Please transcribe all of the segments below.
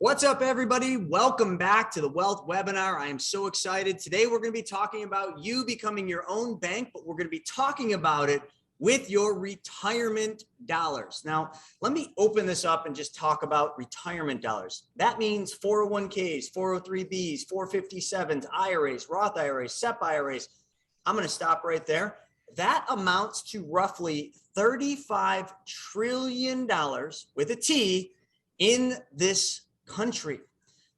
What's up, everybody? Welcome back to the Wealth Webinar. I am so excited. Today, we're going to be talking about you becoming your own bank, but we're going to be talking about it with your retirement dollars. Now, let me open this up and just talk about retirement dollars. That means 401ks, 403bs, 457s, IRAs, Roth IRAs, SEP IRAs. I'm going to stop right there. That amounts to roughly $35 trillion with a T in this country.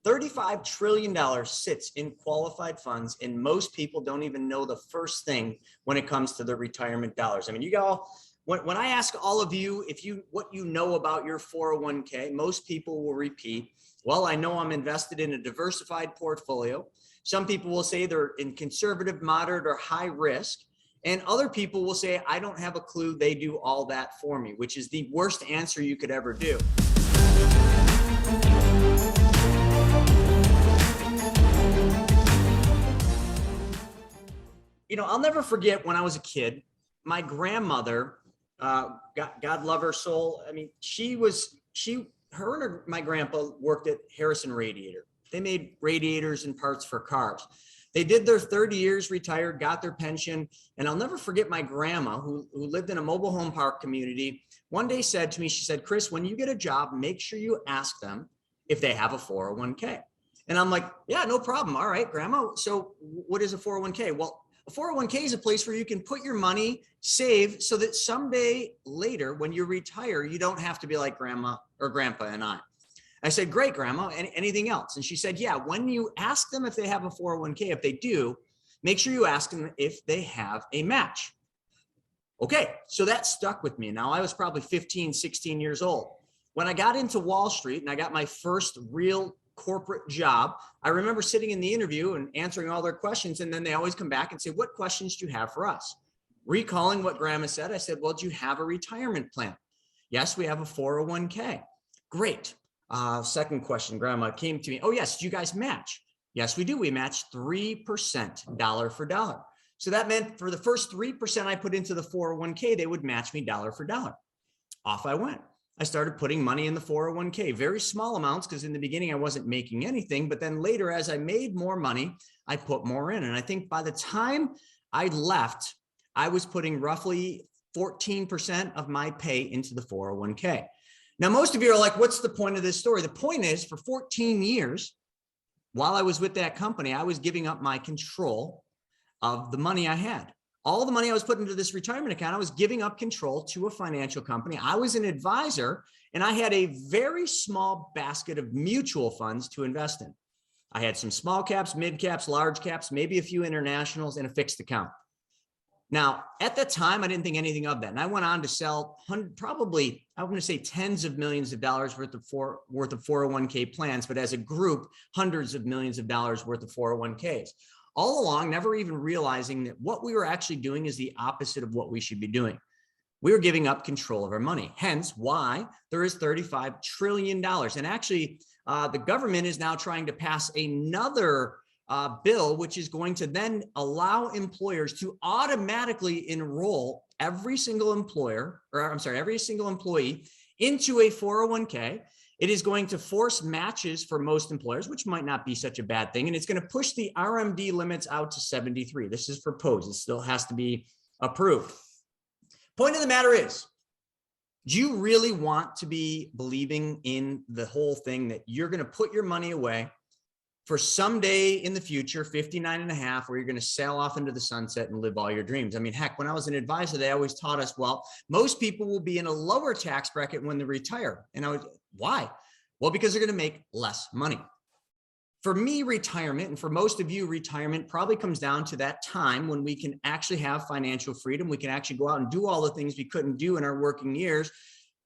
$35 trillion sits in qualified funds, and most people don't even know the first thing when it comes to their retirement dollars. I mean, you all, when I ask all of you what you know about your 401k, most people will repeat, well, I know I'm invested in a diversified portfolio. Some people will say they're in conservative, moderate, or high risk. And other people will say, I don't have a clue. They do all that for me, which is the worst answer you could ever do. You know, I'll never forget when I was a kid, my grandmother, God love her soul. I mean, my grandpa worked at Harrison Radiator. They made radiators and parts for cars. They did their 30 years, retired, got their pension. And I'll never forget my grandma who lived in a mobile home park community. One day said to me, she said, Chris, when you get a job, make sure you ask them if they have a 401k. And I'm like, yeah, no problem. All right, grandma. So what is a 401k? Well, a 401k is a place where you can put your money, save, so that someday later when you retire, you don't have to be like grandma or grandpa and I. I said, great, grandma, anything else? And she said, yeah, when you ask them if they have a 401k, if they do, make sure you ask them if they have a match. Okay, so that stuck with me. Now I was probably 15, 16 years old. When I got into Wall Street and I got my first real corporate job, I remember sitting in the interview and answering all their questions. And then they always come back and say, what questions do you have for us? Recalling what grandma said, I said, well, do you have a retirement plan? Yes, we have a 401k. Great. Second question, grandma came to me. Oh, yes. Do you guys match? Yes, we do. We match 3% dollar for dollar. So that meant for the first 3% I put into the 401k, they would match me dollar for dollar. Off I went. I started putting money in the 401k, very small amounts, because in the beginning I wasn't making anything. But then later, as I made more money, I put more in. And I think by the time I left, I was putting roughly 14% of my pay into the 401k. Now, most of you are like, what's the point of this story? The point is, for 14 years, while I was with that company, I was giving up my control of the money I had. All the money I was putting into this retirement account, I was giving up control to a financial company. I was an advisor, and I had a very small basket of mutual funds to invest in. I had some small caps, mid caps, large caps, maybe a few internationals, and a fixed account. Now, at that time, I didn't think anything of that. And I went on to sell probably, I want to say tens of millions of dollars worth of 401k plans, but as a group, hundreds of millions of dollars worth of 401ks. All along, never even realizing that what we were actually doing is the opposite of what we should be doing. We were giving up control of our money, hence why there is $35 trillion. And actually, the government is now trying to pass another bill, which is going to then allow employers to automatically enroll every single employee into a 401k. It is going to force matches for most employers, which might not be such a bad thing. And it's going to push the RMD limits out to 73. This is proposed. It still has to be approved. Point of the matter is, do you really want to be believing in the whole thing that you're going to put your money away for someday in the future, 59 and a half, where you're going to sail off into the sunset and live all your dreams? I mean, heck, when I was an advisor, they always taught us, well, most people will be in a lower tax bracket when they retire. And why? Well, because they're going to make less money. For me, retirement, and for most of you, retirement probably comes down to that time when we can actually have financial freedom. We can actually go out and do all the things we couldn't do in our working years.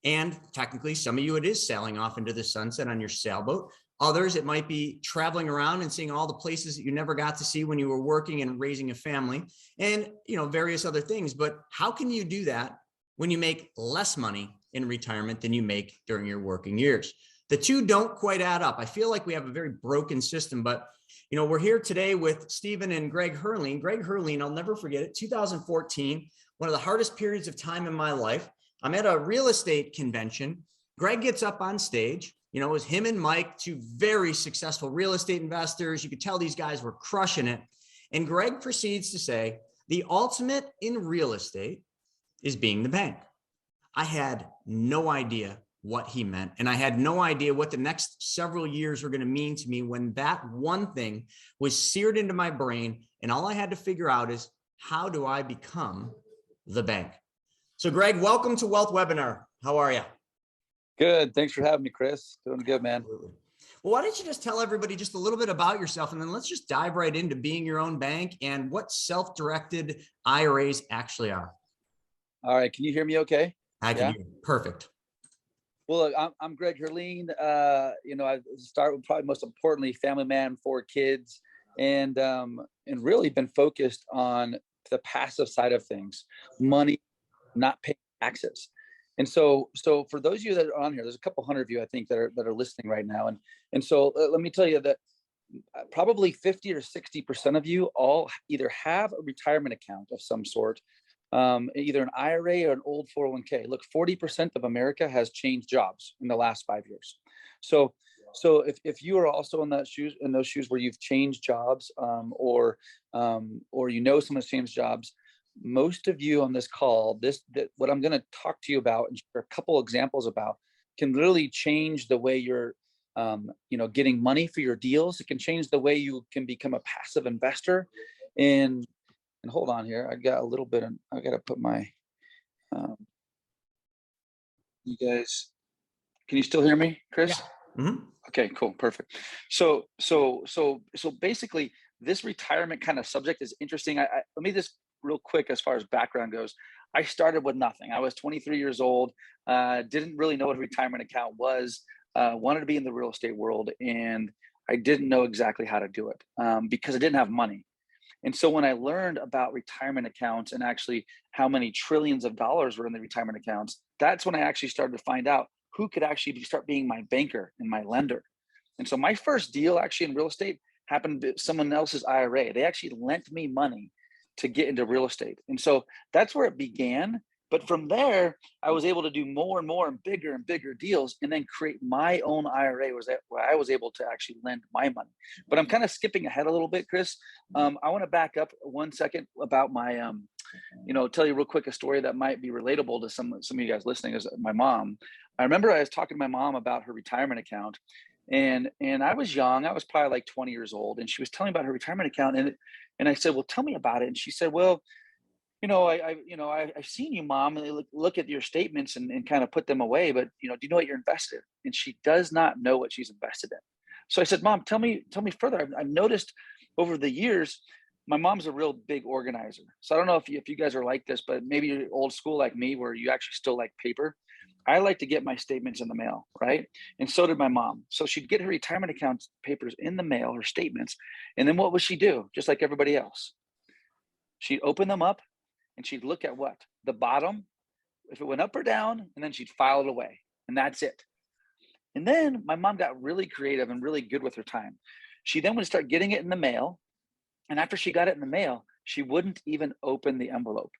And technically, some of you, it is sailing off into the sunset on your sailboat. Others, it might be traveling around and seeing all the places that you never got to see when you were working and raising a family, and various other things. But how can you do that when you make less money in retirement than you make during your working years? The two don't quite add up. I feel like we have a very broken system, but we're here today with Stephen and Greg Hurleen. Greg Hurleen, I'll never forget it, 2014, one of the hardest periods of time in my life. I'm at a real estate convention. Greg gets up on stage. You know, it was him and Mike, two very successful real estate investors. You could tell these guys were crushing it. And Greg proceeds to say, the ultimate in real estate is being the bank. I had no idea what he meant. And I had no idea what the next several years were going to mean to me when that one thing was seared into my brain. And all I had to figure out is, how do I become the bank? So Greg, welcome to Wealth Webinar. How are you? Good. Thanks for having me, Chris. Doing good, man. Absolutely. Well, why don't you just tell everybody just a little bit about yourself, and then let's just dive right into being your own bank and what self-directed IRAs actually are. All right. Can you hear me okay? I can hear you. Perfect. Well, look, I'm Greg Herline. I start with probably most importantly, family man, 4 kids, and really been focused on the passive side of things, money, not paying taxes. And so for those of you that are on here, there's a couple hundred of you, I think, that are listening right now. And so let me tell you that probably 50 or 60% of you all either have a retirement account of some sort, either an IRA or an old 401k. Look, 40% of America has changed jobs in the last 5 years. So if you are also in those shoes where you've changed jobs, or someone has changed jobs, most of you on this call, what I'm going to talk to you about and share a couple examples about can literally change the way you're getting money for your deals. It can change the way you can become a passive investor. And hold on here, I got to put my you guys, can you still hear me, Chris? Yeah. Mm-hmm. Okay, cool, perfect. So basically this retirement kind of subject is interesting. Let me just real quick, as far as background goes, I started with nothing. I was 23 years old, didn't really know what a retirement account was, wanted to be in the real estate world, and I didn't know exactly how to do it because I didn't have money. And so when I learned about retirement accounts and actually how many trillions of dollars were in the retirement accounts, that's when I actually started to find out who could actually start being my banker and my lender. And so my first deal actually in real estate happened to someone else's IRA. They actually lent me money to get into real estate. And so that's where it began. But from there, I was able to do more and more and bigger deals, and then create my own IRA where I was able to actually lend my money. But I'm kind of skipping ahead a little bit, Chris. I want to back up 1 second about my, tell you real quick a story that might be relatable to some of you guys listening. Is my mom. I remember I was talking to my mom about her retirement account, and I was young. I was probably like 20 years old, and she was telling me about her retirement account, and I said, well, tell me about it. And she said, well, I've seen you, Mom, and look at your statements and kind of put them away, but do you know what you're invested in? And she does not know what she's invested in. So I said, Mom, tell me further. I've noticed over the years, my mom's a real big organizer. So I don't know if you guys are like this, but maybe you're old school like me, where you actually still like paper. I like to get my statements in the mail, right? And so did my mom. So she'd get her retirement account papers in the mail, her statements. And then what would she do? Just like everybody else. She'd open them up and she'd look at what? The bottom, if it went up or down, and then she'd file it away. And that's it. And then my mom got really creative and really good with her time. She then would start getting it in the mail. And after she got it in the mail, she wouldn't even open the envelope.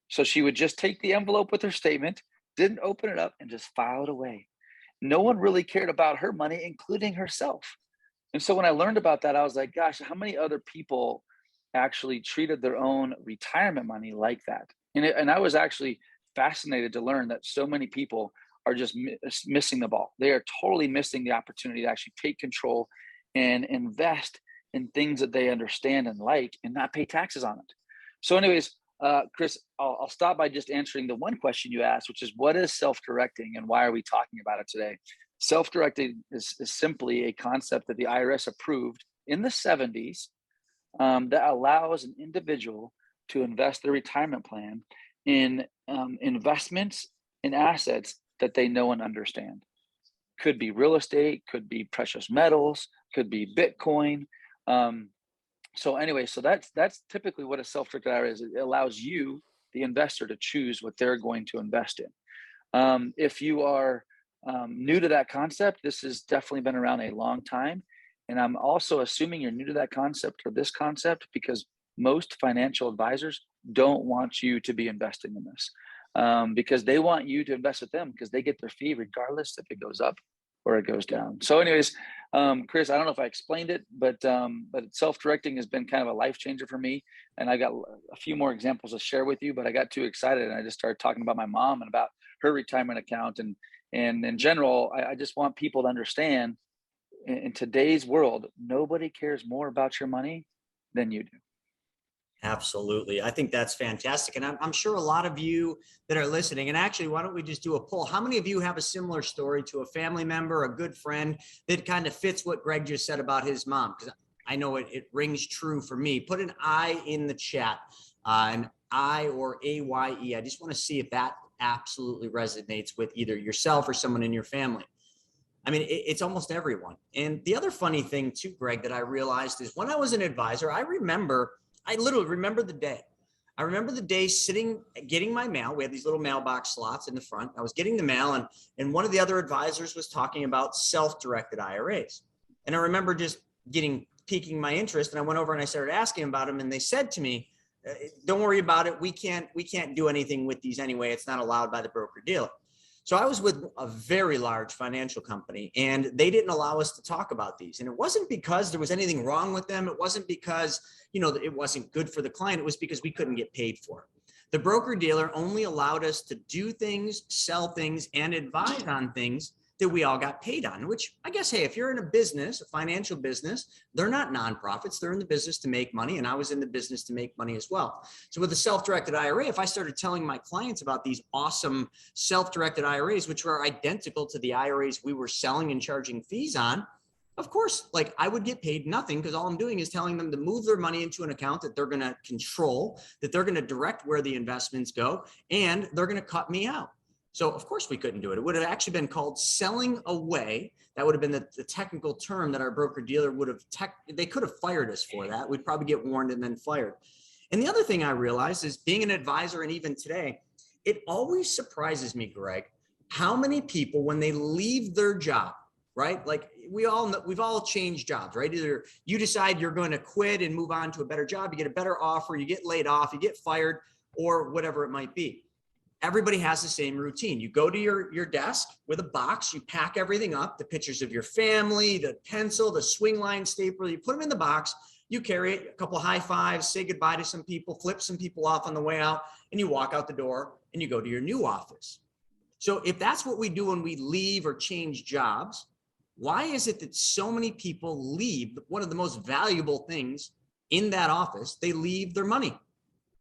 So she would just take the envelope with her statement, didn't open it up, and just file it away. No one really cared about her money, including herself. And so when I learned about that, I was like, gosh, how many other people actually treated their own retirement money like that? And I was actually fascinated to learn that so many people are just missing the ball. They are totally missing the opportunity to actually take control and invest in things that they understand and like, and not pay taxes on it. So anyways, Chris, I'll stop by just answering the one question you asked, which is, what is self-directing and why are we talking about it today? Self-directing is simply a concept that the IRS approved in the 70s that allows an individual to invest their retirement plan in investments in assets that they know and understand. Could be real estate, could be precious metals, could be Bitcoin. So that's typically what a self-directed IRA is. It allows you, the investor, to choose what they're going to invest in. If you are new to that concept, this has definitely been around a long time. And I'm also assuming you're new to that concept or this concept because most financial advisors don't want you to be investing in this because they want you to invest with them because they get their fee regardless if it goes up or it goes down. So anyways, Chris, I don't know if I explained it, but self-directing has been kind of a life changer for me. And I got a few more examples to share with you, but I got too excited and I just started talking about my mom and about her retirement account. And in general, I just want people to understand in today's world, nobody cares more about your money than you do. Absolutely. I think that's fantastic. And I'm sure a lot of you that are listening, and actually, why don't we just do a poll? How many of you have a similar story to a family member, a good friend that kind of fits what Greg just said about his mom? Because I know it rings true for me. Put an I in the chat, an I or AYE. I just want to see if that absolutely resonates with either yourself or someone in your family. I mean, it's almost everyone. And the other funny thing too, Greg, that I realized is when I was an advisor, I literally remember the day. I remember the day sitting, getting my mail. We had these little mailbox slots in the front. I was getting the mail, and one of the other advisors was talking about self-directed IRAs. And I remember just piquing my interest. And I went over and I started asking about them. And they said to me, don't worry about it. We can't do anything with these anyway. It's not allowed by the broker dealer. So I was with a very large financial company and they didn't allow us to talk about these. And it wasn't because there was anything wrong with them. It wasn't because, it wasn't good for the client. It was because we couldn't get paid for it. The broker dealer only allowed us to do things, sell things, and advise on things that we all got paid on, which I guess, hey, if you're in a business, a financial business, they're not nonprofits. They're in the business to make money. And I was in the business to make money as well. So with a self-directed IRA, if I started telling my clients about these awesome self-directed IRAs, which were identical to the IRAs we were selling and charging fees on, of course, like I would get paid nothing because all I'm doing is telling them to move their money into an account that they're going to control, that they're going to direct where the investments go, and they're going to cut me out. So of course we couldn't do it. It would have actually been called selling away. That would have been the technical term that our broker dealer would have, they could have fired us for that. We'd probably get warned and then fired. And the other thing I realized is being an advisor, and even today, it always surprises me, Greg, how many people, when they leave their job, right? Like we've all changed jobs, right? Either you decide you're going to quit and move on to a better job, you get a better offer, you get laid off, you get fired, or whatever it might be. Everybody has the same routine. You go to your desk with a box, you pack everything up, the pictures of your family, the pencil, the swing line stapler, you put them in the box, you carry it, a couple of high fives, say goodbye to some people, flip some people off on the way out, and you walk out the door and you go to your new office. So if that's what we do when we leave or change jobs, why is it that so many people leave one of the most valuable things in that office? They leave their money.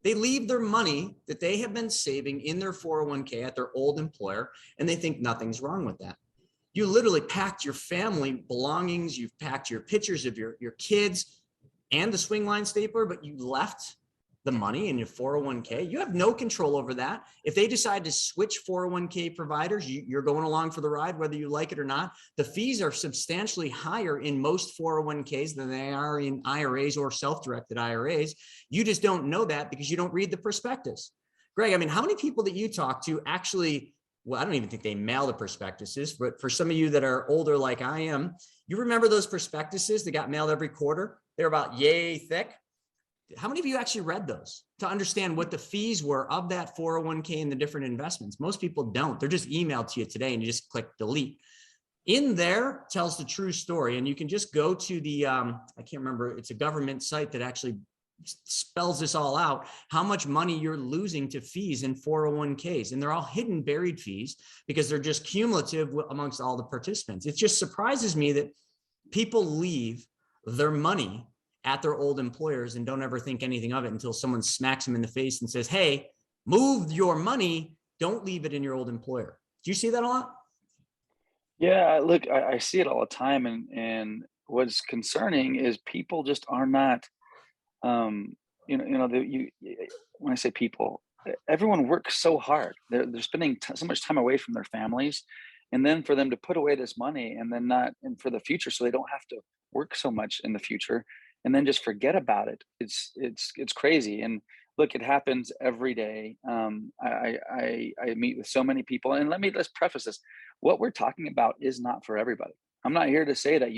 They leave their money that they have been saving in their 401k at their old employer, and they think nothing's wrong with that. You literally packed your family belongings, you've packed your pictures of your kids and the swing line stapler, but you left the money in your 401k. You have no control over that. If they decide to switch 401k providers, you're going along for the ride, whether you like it or not. The fees are substantially higher in most 401ks than they are in IRAs or self-directed IRAs. You just don't know that because you don't read the prospectus. Greg, I mean, how many people that you talk to actually, well, I don't even think they mail the prospectuses, but for some of you that are older like I am, you remember those prospectuses that got mailed every quarter? They're about yay thick. How many of you actually read those to understand what the fees were of that 401k and the different investments? Most people don't. They're just emailed to you today and you just click delete. In there tells the true story. And you can just go to the, I can't remember, it's a government site that actually spells this all out, how much money you're losing to fees in 401ks. And they're all hidden, buried fees because they're just cumulative amongst all the participants. It just surprises me that people leave their money at their old employers and don't ever think anything of it until someone smacks them in the face and says, hey, move your money. Don't leave it in your old employer. Do you see that a lot? Yeah, look, I see it all the time. And what's concerning is people just are not, when I say people, everyone works so hard. They're spending so much time away from their families. And then for them to put away this money and then and for the future, so they don't have to work so much in the future and then just forget about it. It's crazy. And look, it happens every day. I meet with so many people, and let's preface this. What we're talking about is not for everybody. I'm not here to say that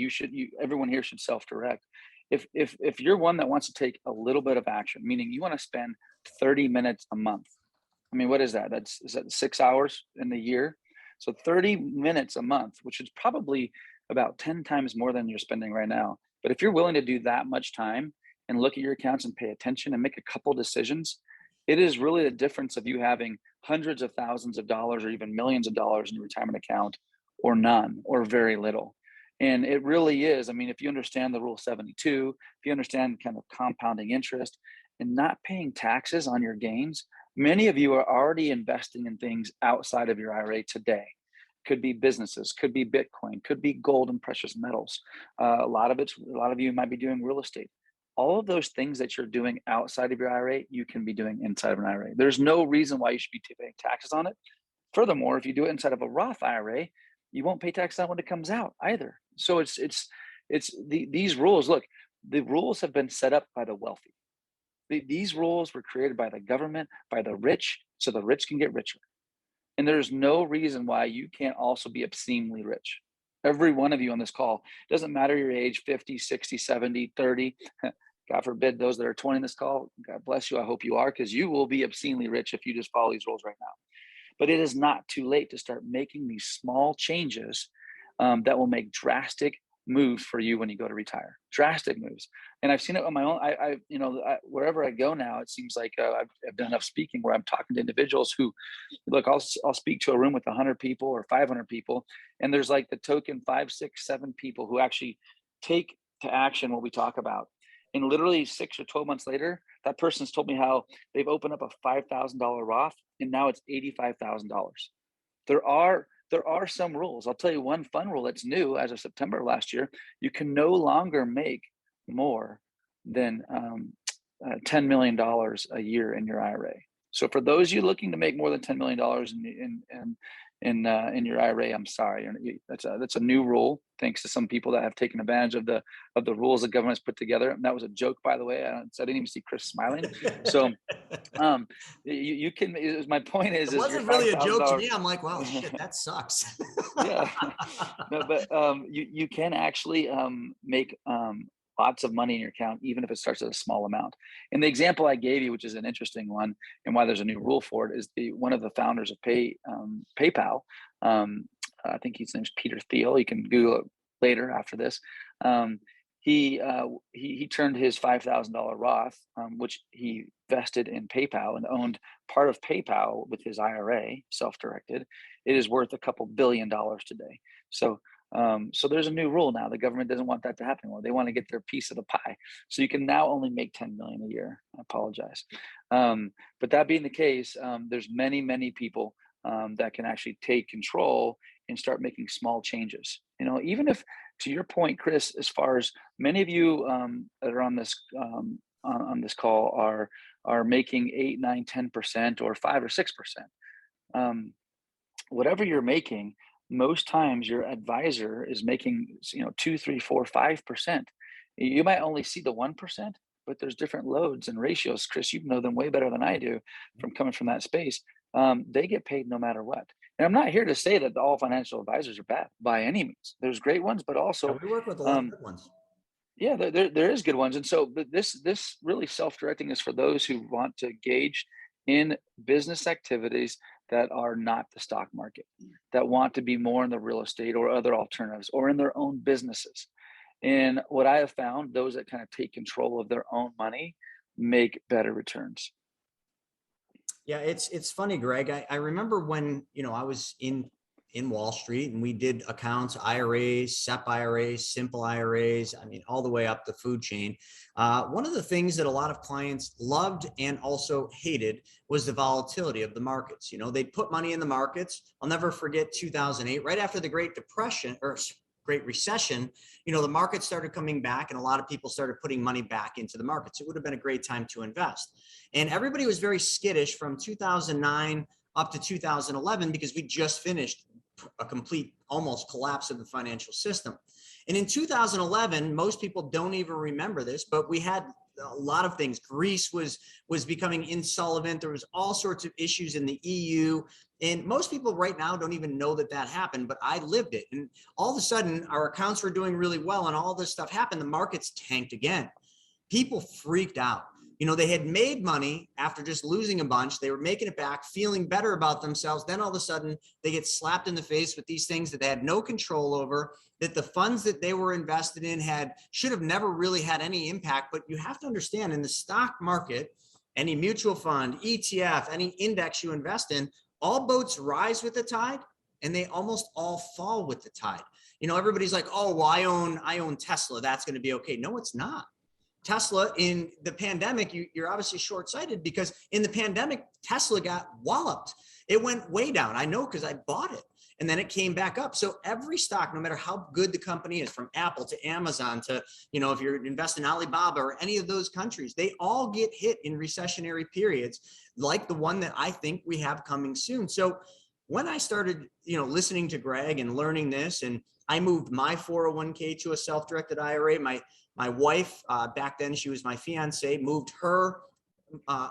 everyone here should self-direct. If you're one that wants to take a little bit of action, meaning you want to spend 30 minutes a month. I mean, what is that? Is that 6 hours in the year? So 30 minutes a month, which is probably about 10 times more than you're spending right now. But if you're willing to do that much time and look at your accounts and pay attention and make a couple decisions, it is really the difference of you having hundreds of thousands of dollars or even millions of dollars in your retirement account, or none, or very little. And it really is. I mean, if you understand the rule 72, if you understand kind of compounding interest and not paying taxes on your gains, many of you are already investing in things outside of your IRA today. Could be businesses, could be Bitcoin, could be gold and precious metals. A lot of you might be doing real estate. All of those things that you're doing outside of your IRA, you can be doing inside of an IRA. There's no reason why you should be paying taxes on it. Furthermore, if you do it inside of a Roth IRA, you won't pay tax on it when it comes out either. So these rules. Look, the rules have been set up by the wealthy. These rules were created by the government, by the rich, so the rich can get richer. And there's no reason why you can't also be obscenely rich. Every one of you on this call, doesn't matter your age, 50, 60, 70, 30. God forbid those that are 20 in this call, God bless you. I hope you are, because you will be obscenely rich if you just follow these rules right now. But it is not too late to start making these small changes that will make drastic moves for you when you go to retire. Drastic moves. And I've seen it on my own. Wherever I go now, it seems like I've done enough speaking where I'm talking to individuals who, look, I'll speak to a room with 100 people or 500 people, and there's like the token 5, 6, 7 people who actually take to action what we talk about. And literally 6 or 12 months later, that person's told me how they've opened up a $5,000 Roth, and now it's $85,000. There are some rules. I'll tell you one fun rule that's new as of September of last year. You can no longer make more than $10 million a year in your IRA. So for those of you looking to make more than $10 million in your IRA, I'm sorry, that's a new rule. Thanks to some people that have taken advantage of the rules the government's put together. And that was a joke, by the way. I didn't even see Chris smiling. So you can. My point is, it wasn't really a joke to me. I'm like, wow, shit, that sucks. Yeah, no, but you can actually make lots of money in your account, even if it starts at a small amount. And the example I gave you, which is an interesting one, and why there's a new rule for it, is one of the founders of PayPal. I think his name's Peter Thiel. You can Google it later after this. He turned his $5,000 Roth, which he vested in PayPal and owned part of PayPal with his IRA, self-directed. It is worth a couple $2 billion today. So there's a new rule now. The government doesn't want that to happen anymore. They want to get their piece of the pie. So you can now only make 10 million a year. I apologize. But that being the case, there's many people that can actually take control and start making small changes. Even if, to your point, Chris, as far as many of you that are on this call are making 8, 9, 10% or 5 or 6%. Whatever you're making, most times your advisor is making 2, 3, 4, 5%. You might only see the 1%, but there's different loads and ratios. Chris, you know them way better than I do from coming from that space. They get paid no matter what. And I'm not here to say that all financial advisors are bad by any means. There's great ones, but also we work with a lot of good ones. Yeah, there is good ones. And so, but this really self-directing is for those who want to engage in business activities that are not the stock market, that want to be more in the real estate or other alternatives or in their own businesses. And what I have found, those that kind of take control of their own money make better returns. Yeah, it's funny, Greg. I remember when, I was in Wall Street and we did accounts, IRAs, SEP IRAs, simple IRAs, all the way up the food chain. One of the things that a lot of clients loved and also hated was the volatility of the markets. They'd put money in the markets. I'll never forget 2008, right after the Great Depression or Great Recession, the market started coming back and a lot of people started putting money back into the markets. It would have been a great time to invest. And everybody was very skittish from 2009 up to 2011 because we just finished a complete almost collapse of the financial system. And in 2011, most people don't even remember this, but we had a lot of things. Greece was becoming insolvent. There was all sorts of issues in the EU. And most people right now don't even know that happened, but I lived it. And all of a sudden our accounts were doing really well and all this stuff happened. The markets tanked again. People freaked out. They had made money after just losing a bunch. They were making it back, feeling better about themselves. Then all of a sudden they get slapped in the face with these things that they had no control over, that the funds that they were invested in should have never really had any impact. But you have to understand, in the stock market, any mutual fund, ETF, any index you invest in, all boats rise with the tide and they almost all fall with the tide. Everybody's like, oh, well, I own Tesla. That's going to be okay. No, it's not. Tesla, in the pandemic, you're obviously short-sighted, because in the pandemic, Tesla got walloped. It went way down. I know, because I bought it, and then it came back up. So every stock, no matter how good the company is, from Apple to Amazon to, if you're investing in Alibaba or any of those countries, they all get hit in recessionary periods like the one that I think we have coming soon. So when I started, listening to Greg and learning this, and I moved my 401k to a self-directed IRA, my wife, back then she was my fiance, moved her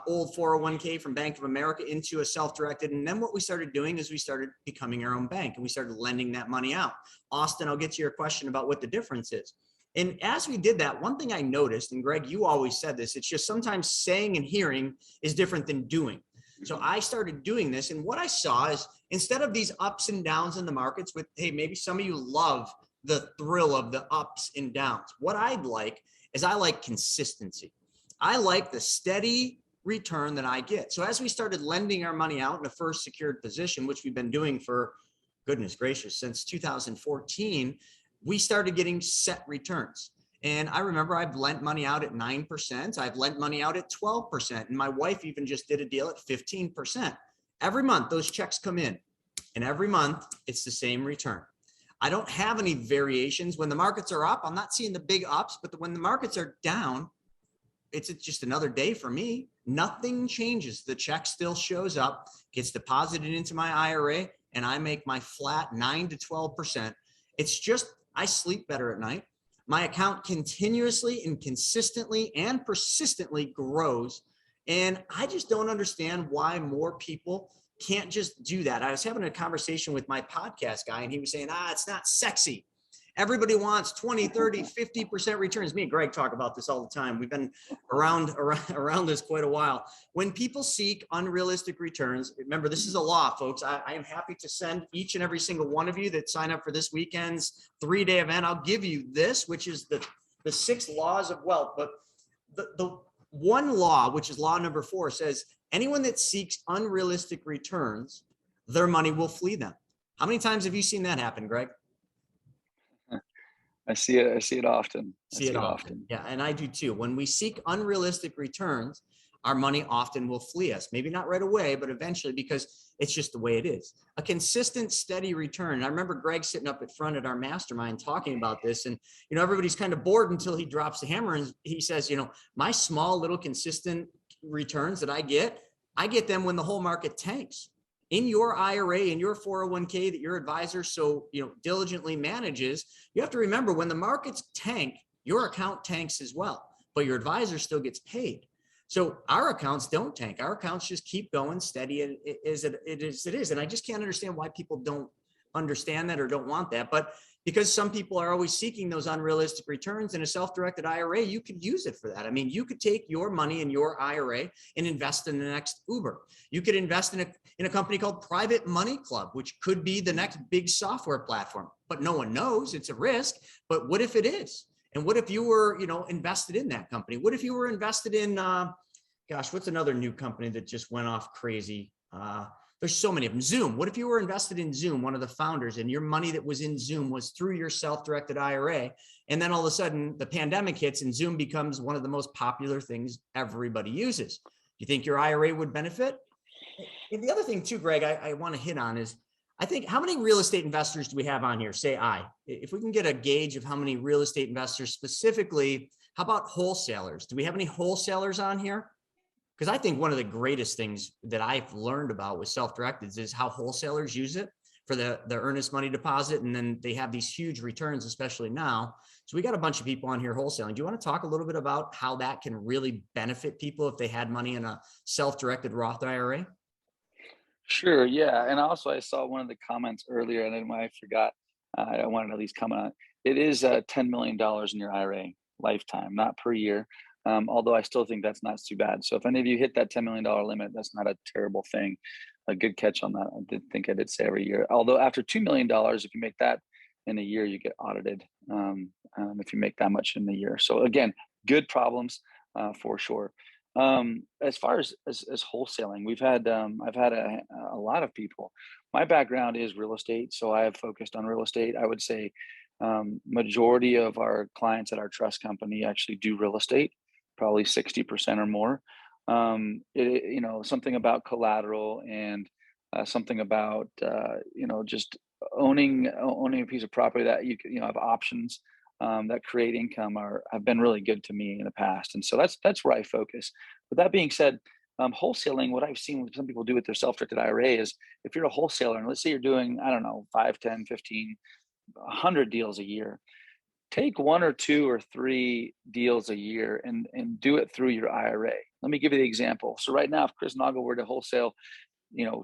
old 401k from Bank of America into a self-directed. And then what we started doing is we started becoming our own bank, and we started lending that money out. Austin, I'll get to your question about what the difference is. And as we did that, one thing I noticed, and Greg, you always said this, it's just sometimes saying and hearing is different than doing. So I started doing this, and what I saw is, instead of these ups and downs in the markets with, hey, maybe some of you love the thrill of the ups and downs. What I like consistency. I like the steady return that I get. So as we started lending our money out in a first secured position, which we've been doing for, goodness gracious, since 2014, we started getting set returns. And I remember I've lent money out at 9%. I've lent money out at 12%. And my wife even just did a deal at 15%. Every month, those checks come in. And every month, it's the same return. I don't have any variations. When the markets are up, I'm not seeing the big ups, but when the markets are down, it's just another day for me. Nothing changes. The check still shows up, gets deposited into my IRA, and I make my flat 9 to 12%. It's just, I sleep better at night. My account continuously and consistently and persistently grows. And I just don't understand why more people can't just do that. I was having a conversation with my podcast guy, and he was saying, it's not sexy. Everybody wants 20, 30, 50% returns. Me and Greg talk about this all the time. We've been around this quite a while. When people seek unrealistic returns, remember, this is a law, folks. I am happy to send each and every single one of you that sign up for this weekend's 3-day event. I'll give you this, which is the 6 laws of wealth. But the one law, which is law number 4, says anyone that seeks unrealistic returns, their money will flee them. How many times have you seen that happen, Greg? I see it often. See it often. Yeah, and I do too. When we seek unrealistic returns, our money often will flee us. Maybe not right away, but eventually, because it's just the way it is. A consistent, steady return. And I remember Greg sitting up at front at our mastermind talking about this, and everybody's kind of bored until he drops the hammer and he says, my small little consistent returns that I get them when the whole market tanks. In your IRA, in your 401k that your advisor so diligently manages, you have to remember, when the markets tank, your account tanks as well, but your advisor still gets paid. So our accounts don't tank. Our accounts just keep going steady as it is. And I just can't understand why people don't understand that or don't want that. But because some people are always seeking those unrealistic returns, in a self-directed IRA, you could use it for that. I mean, you could take your money in your IRA and invest in the next Uber. You could invest in a company called Private Money Club, which could be the next big software platform, but no one knows. It's a risk. But what if it is? And what if you were, invested in that company? What if you were invested in, what's another new company that just went off crazy? There's so many of them. Zoom. What if you were invested in Zoom, one of the founders, and your money that was in Zoom was through your self-directed IRA? And then all of a sudden the pandemic hits and Zoom becomes one of the most popular things everybody uses. Do you think your IRA would benefit? And the other thing too, Greg, I want to hit on is, I think, how many real estate investors do we have on here? Say aye. If we can get a gauge of how many real estate investors, specifically, how about wholesalers? Do we have any wholesalers on here? Because I think one of the greatest things that I've learned about with self-directed is how wholesalers use it for the earnest money deposit. And then they have these huge returns, especially now. So we got a bunch of people on here wholesaling. Do you want to talk a little bit about how that can really benefit people if they had money in a self-directed Roth IRA? Sure. Yeah. And also, I saw one of the comments earlier, and then I forgot. I wanted to at least comment on it. It is $10 million in your IRA lifetime, not per year. Although I still think that's not too bad. So if any of you hit that $10 million limit, that's not a terrible thing. A good catch on that. I did think I did say every year. Although after $2 million, if you make that in a year, you get audited if you make that much in a year. So again, good problems for sure. As far as wholesaling, I've had a lot of people. My background is real estate, so I have focused on real estate. I would say majority of our clients at our trust company actually do real estate, probably 60% or more. Something about collateral and something about just owning a piece of property that you have options that create income have been really good to me in the past, and so that's where I focus. With that being said, wholesaling, what I've seen some people do with their self-directed IRA is, if you're a wholesaler and let's say you're doing, I don't know, 5, 10, 15, 100 deals a year, take 1 or 2 or 3 deals a year and do it through your IRA. Let me give you the example. So right now, if Chris Noggle were to wholesale,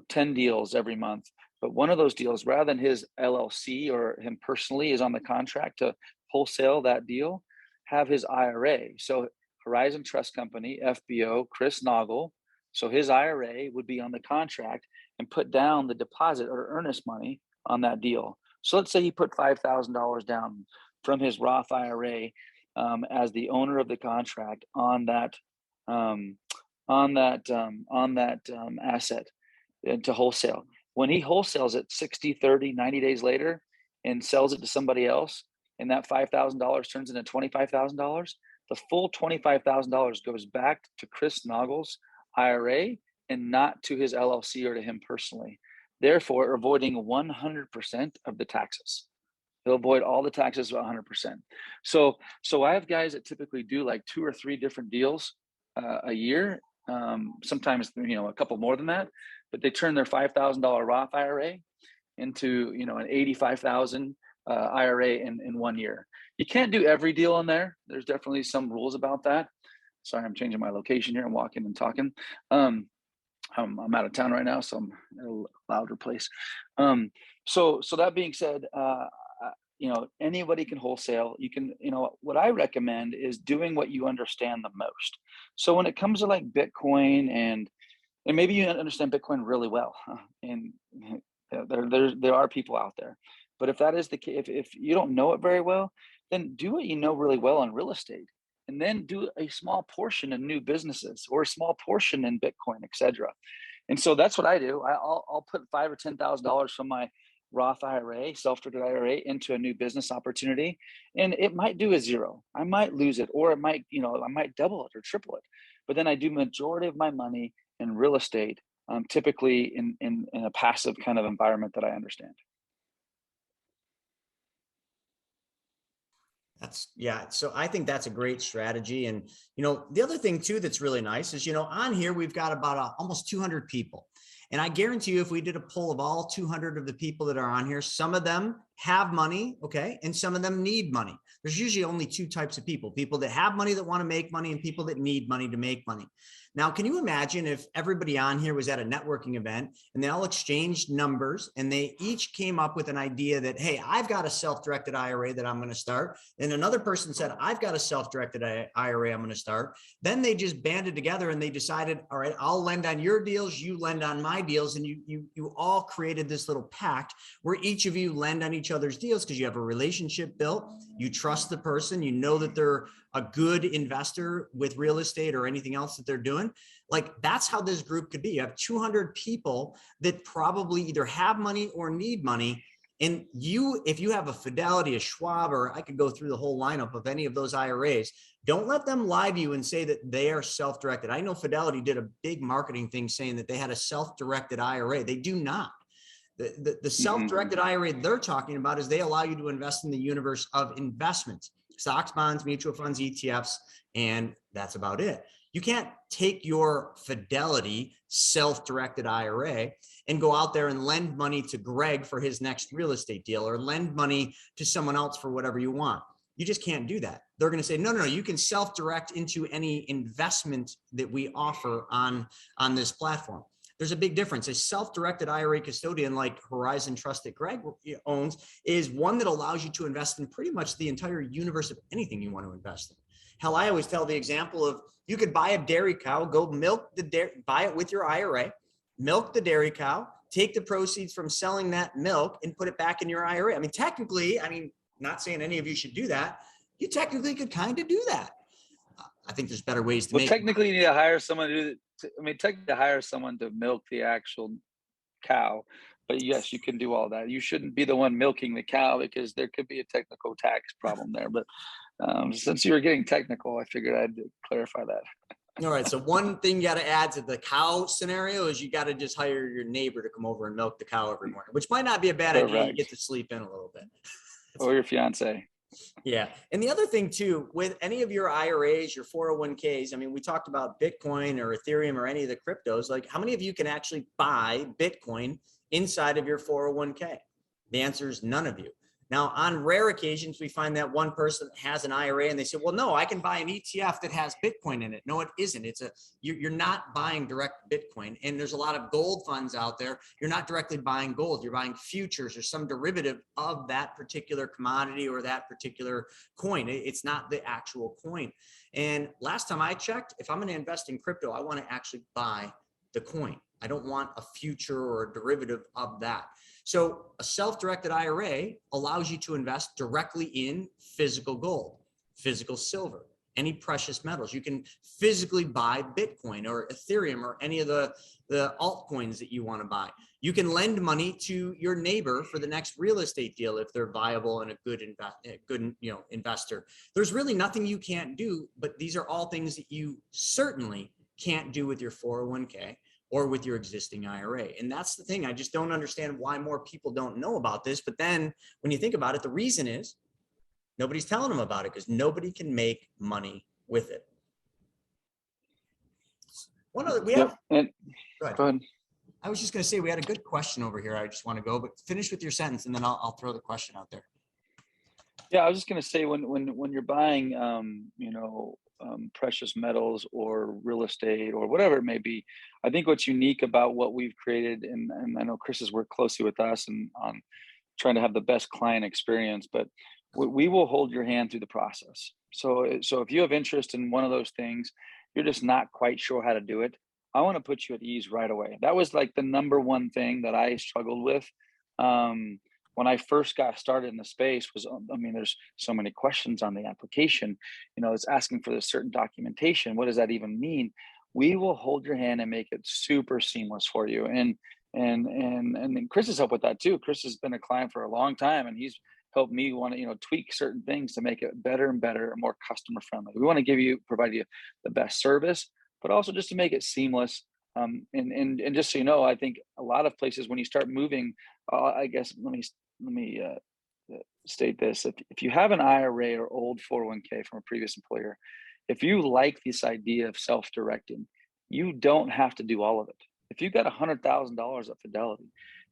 10 deals every month, but one of those deals, rather than his LLC or him personally is on the contract to wholesale that deal, have his IRA. So Horizon Trust Company, FBO, Chris Noggle. So his IRA would be on the contract and put down the deposit or earnest money on that deal. So let's say he put $5,000 down from his Roth IRA as the owner of the contract on that asset to wholesale. When he wholesales it 60, 30, 90 days later and sells it to somebody else, and that $5,000 turns into $25,000, the full $25,000 goes back to Chris Noggle's IRA and not to his LLC or to him personally, therefore avoiding 100% of the taxes. He'll avoid all the taxes 100%. So I have guys that typically do like 2 or 3 different deals a year, sometimes a couple more than that, but they turn their $5,000 Roth IRA into an $85,000 IRA in 1 year. You can't do every deal in there. There's definitely some rules about that. Sorry, I'm changing my location here. I'm walking and talking. I'm out of town right now, so I'm in a louder place. So that being said, anybody can wholesale. You can, what I recommend is doing what you understand the most. So when it comes to like Bitcoin and maybe you understand Bitcoin really well, and there are people out there, but if that is the case, if you don't know it very well, then do what you know really well on real estate, and then do a small portion in new businesses or a small portion in Bitcoin, etc. And so that's what I do. I'll put $5,000 or $10,000 from my Roth IRA, self-directed IRA, into a new business opportunity, and it might do a 0. I might lose it, or it might, I might double it or triple it. But then I do majority of my money in real estate, typically in a passive kind of environment that I understand. So I think that's a great strategy. And, the other thing too, that's really nice is, on here, we've got about almost 200 people. And I guarantee you, if we did a poll of all 200 of the people that are on here, some of them have money, okay, and some of them need money. There's usually only 2 types of people that have money that want to make money, and people that need money to make money. Now, can you imagine if everybody on here was at a networking event and they all exchanged numbers and they each came up with an idea that, hey, I've got a self-directed IRA that I'm going to start. And another person said, I've got a self-directed IRA I'm going to start. Then they just banded together and they decided, all right, I'll lend on your deals, you lend on my deals. And you all created this little pact where each of you lend on each other's deals because you have a relationship built. You trust the person, you know that they're a good investor with real estate or anything else that they're doing. Like, that's how this group could be. You have 200 people that probably either have money or need money. And if you have a Fidelity, a Schwab, or I could go through the whole lineup of any of those IRAs, don't let them lie to you and say that they are self-directed. I know Fidelity did a big marketing thing saying that they had a self-directed IRA. They do not. The self-directed IRA they're talking about is they allow you to invest in the universe of investments, stocks, bonds, mutual funds, ETFs, and that's about it. You can't take your Fidelity self-directed IRA and go out there and lend money to Greg for his next real estate deal, or lend money to someone else for whatever you want. You just can't do that. They're going to say, no, you can self-direct into any investment that we offer on this platform. There's a big difference. A self-directed IRA custodian like Horizon Trust that Greg owns is one that allows you to invest in pretty much the entire universe of anything you want to invest in. Hell, I always tell the example of you could buy a dairy cow, go milk the dairy, buy it with your IRA, milk the dairy cow, take the proceeds from selling that milk and put it back in your IRA. I mean, technically, not saying any of you should do that. You technically could kind of do that. I think there's better ways to make it. Technically, you need to hire someone to do it. Technically, to hire someone to milk the actual cow. But yes, you can do all that. You shouldn't be the one milking the cow because there could be a technical tax problem there. But since you were getting technical, I figured I'd clarify that. All right. So one thing you got to add to the cow scenario is you got to just hire your neighbor to come over and milk the cow every morning, which might not be a bad idea. You get to sleep in a little bit. Or your fiance. Yeah. And the other thing too, with any of your IRAs, your 401ks, I mean, we talked about Bitcoin or Ethereum or any of the cryptos, like how many of you can actually buy Bitcoin inside of your 401k? The answer is none of you. Now, on rare occasions, we find that one person has an IRA and they say, well, no, I can buy an ETF that has Bitcoin in it. No, it isn't. You're not buying direct Bitcoin. And there's a lot of gold funds out there. You're not directly buying gold. You're buying futures or some derivative of that particular commodity or that particular coin. It's not the actual coin. And last time I checked, if I'm going to invest in crypto, I want to actually buy the coin. I don't want a future or a derivative of that. So a self-directed IRA allows you to invest directly in physical gold, physical silver, any precious metals. You can physically buy Bitcoin or Ethereum or any of the altcoins that you want to buy. You can lend money to your neighbor for the next real estate deal if they're viable and a good investor. There's really nothing you can't do, but these are all things that you certainly can't do with your 401k. Or with your existing IRA. And that's the thing. I just don't understand why more people don't know about this. But then when you think about it, the reason is nobody's telling them about it because nobody can make money with it. One other, go ahead. I was just going to say, we had a good question over here. I just want to go, but finish with your sentence and then I'll throw the question out there. Yeah, I was just going to say when you're buying, precious metals or real estate or whatever it may be, I think what's unique about what we've created, and I know Chris has worked closely with us and on trying to have the best client experience, but we will hold your hand through the process. So if you have interest in one of those things, you're just not quite sure how to do it, I want to put you at ease right away. That was like the number one thing that I struggled with. When I first got started in the space there's so many questions on the application, it's asking for this certain documentation. What does that even mean? We will hold your hand and make it super seamless for you. And then Chris has helped with that too. Chris has been a client for a long time and he's helped me want to, tweak certain things to make it better and better and more customer friendly. We want to provide you the best service, but also just to make it seamless. And just so you know, I think a lot of places when you start moving, I guess, let me state this. If you have an IRA or old 401k from a previous employer, if you like this idea of self-directing, you don't have to do all of it. If you've got $100,000 at Fidelity,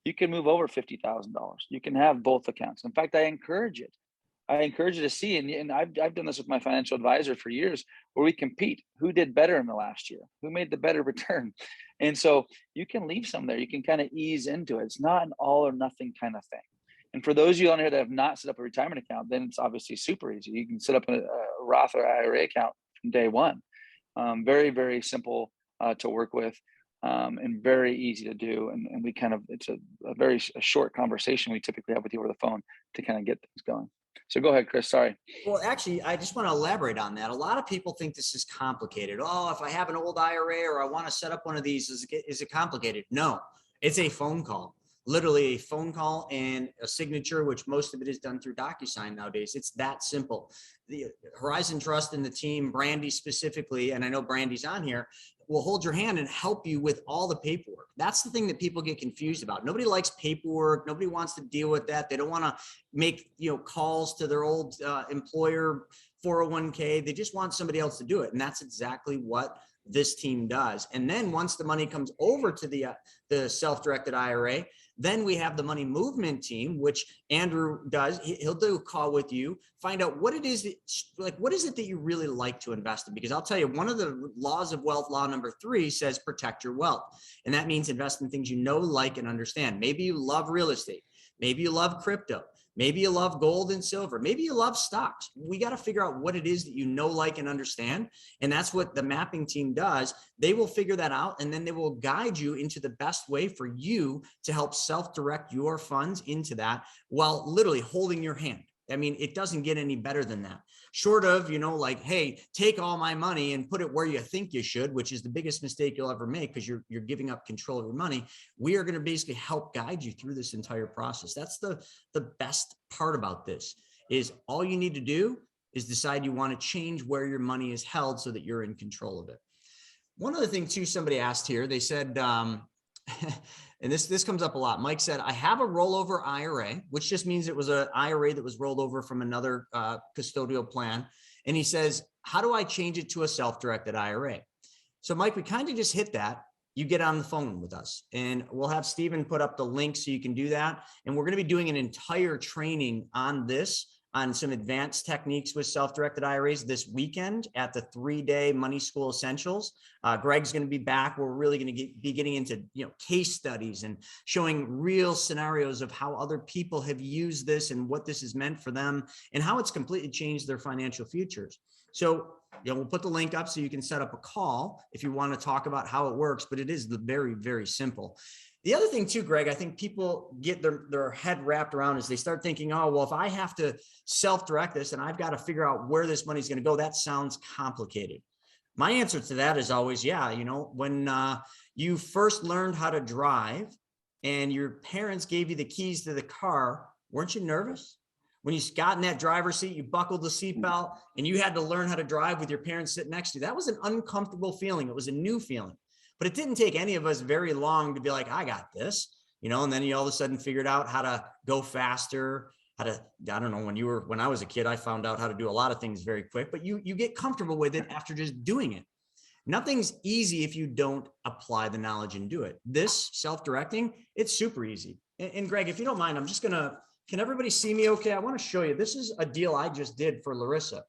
you can move over $50,000. You can have both accounts. In fact, I encourage it. I encourage you to see, and I've done this with my financial advisor for years, where we compete. Who did better in the last year? Who made the better return? And so you can leave some there. You can kind of ease into it. It's not an all or nothing kind of thing. And for those of you on here that have not set up a retirement account, then it's obviously super easy. You can set up a Roth or IRA account from day one. Very, very simple to work with and very easy to do. And we it's a very short conversation we typically have with you over the phone to kind of get things going. So go ahead, Chris. Sorry. Well, actually, I just want to elaborate on that. A lot of people think this is complicated. Oh, if I have an old IRA or I want to set up one of these, is it complicated? No, it's a phone call. Literally a phone call and a signature, which most of it is done through DocuSign nowadays. It's that simple. The Horizon Trust and the team, Brandy specifically, and I know Brandy's on here, will hold your hand and help you with all the paperwork. That's the thing that people get confused about. Nobody likes paperwork. Nobody wants to deal with that. They don't want to make calls to their old employer 401k. They just want somebody else to do it. And that's exactly what this team does. And then once the money comes over to the self-directed IRA, then we have the money movement team, which Andrew does. He'll do a call with you, find out what it is that, like, what is it that you really like to invest in? Because I'll tell you, one of the laws of wealth, law number 3, says protect your wealth. And that means invest in things you know, like, and understand. Maybe you love real estate. Maybe you love crypto. Maybe you love gold and silver. Maybe you love stocks. We got to figure out what it is that you know, like, and understand. And that's what the mapping team does. They will figure that out, and then they will guide you into the best way for you to help self-direct your funds into that while literally holding your hand. I mean, it doesn't get any better than that. Short of, like, hey, take all my money and put it where you think you should, which is the biggest mistake you'll ever make because you're giving up control of your money. We are going to basically help guide you through this entire process. That's the best part about this, is all you need to do is decide you want to change where your money is held so that you're in control of it. One other thing too, somebody asked here, they said, and this comes up a lot. Mike said, I have a rollover IRA, which just means it was an IRA that was rolled over from another custodial plan. And he says, how do I change it to a self-directed IRA? So Mike, we kind of just hit that. You get on the phone with us and we'll have Stephen put up the link so you can do that. And we're going to be doing an entire training on this, on some advanced techniques with self-directed IRAs this weekend at the 3-day Money School Essentials. Greg's going to be back. We're really going to be getting into case studies and showing real scenarios of how other people have used this and what this has meant for them and how it's completely changed their financial futures. So we'll put the link up so you can set up a call if you want to talk about how it works, but it is very, very simple. The other thing too, Greg, I think people get their head wrapped around is they start thinking, oh, well, if I have to self-direct this and I've got to figure out where this money is going to go, that sounds complicated. My answer to that is always, yeah, when you first learned how to drive and your parents gave you the keys to the car, weren't you nervous? When you got in that driver's seat, you buckled the seatbelt and you had to learn how to drive with your parents sitting next to you. That was an uncomfortable feeling. It was a new feeling. But it didn't take any of us very long to be like, I got this, and then you all of a sudden figured out how to go faster, I don't know, when I was a kid, I found out how to do a lot of things very quick, but you get comfortable with it after just doing it. Nothing's easy if you don't apply the knowledge and do it. This self-directing, it's super easy. And Greg, if you don't mind, can everybody see me okay? I want to show you, this is a deal I just did for Larissa.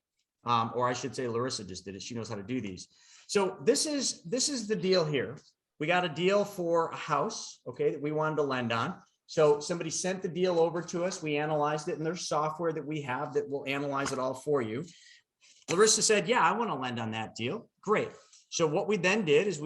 Or I should say Larissa just did it. She knows how to do these. So this is the deal here. We got a deal for a house, okay, that we wanted to lend on. So somebody sent the deal over to us. We analyzed it, and there's software that we have that will analyze it all for you. Larissa said, yeah, I want to lend on that deal. Great. So what we then did is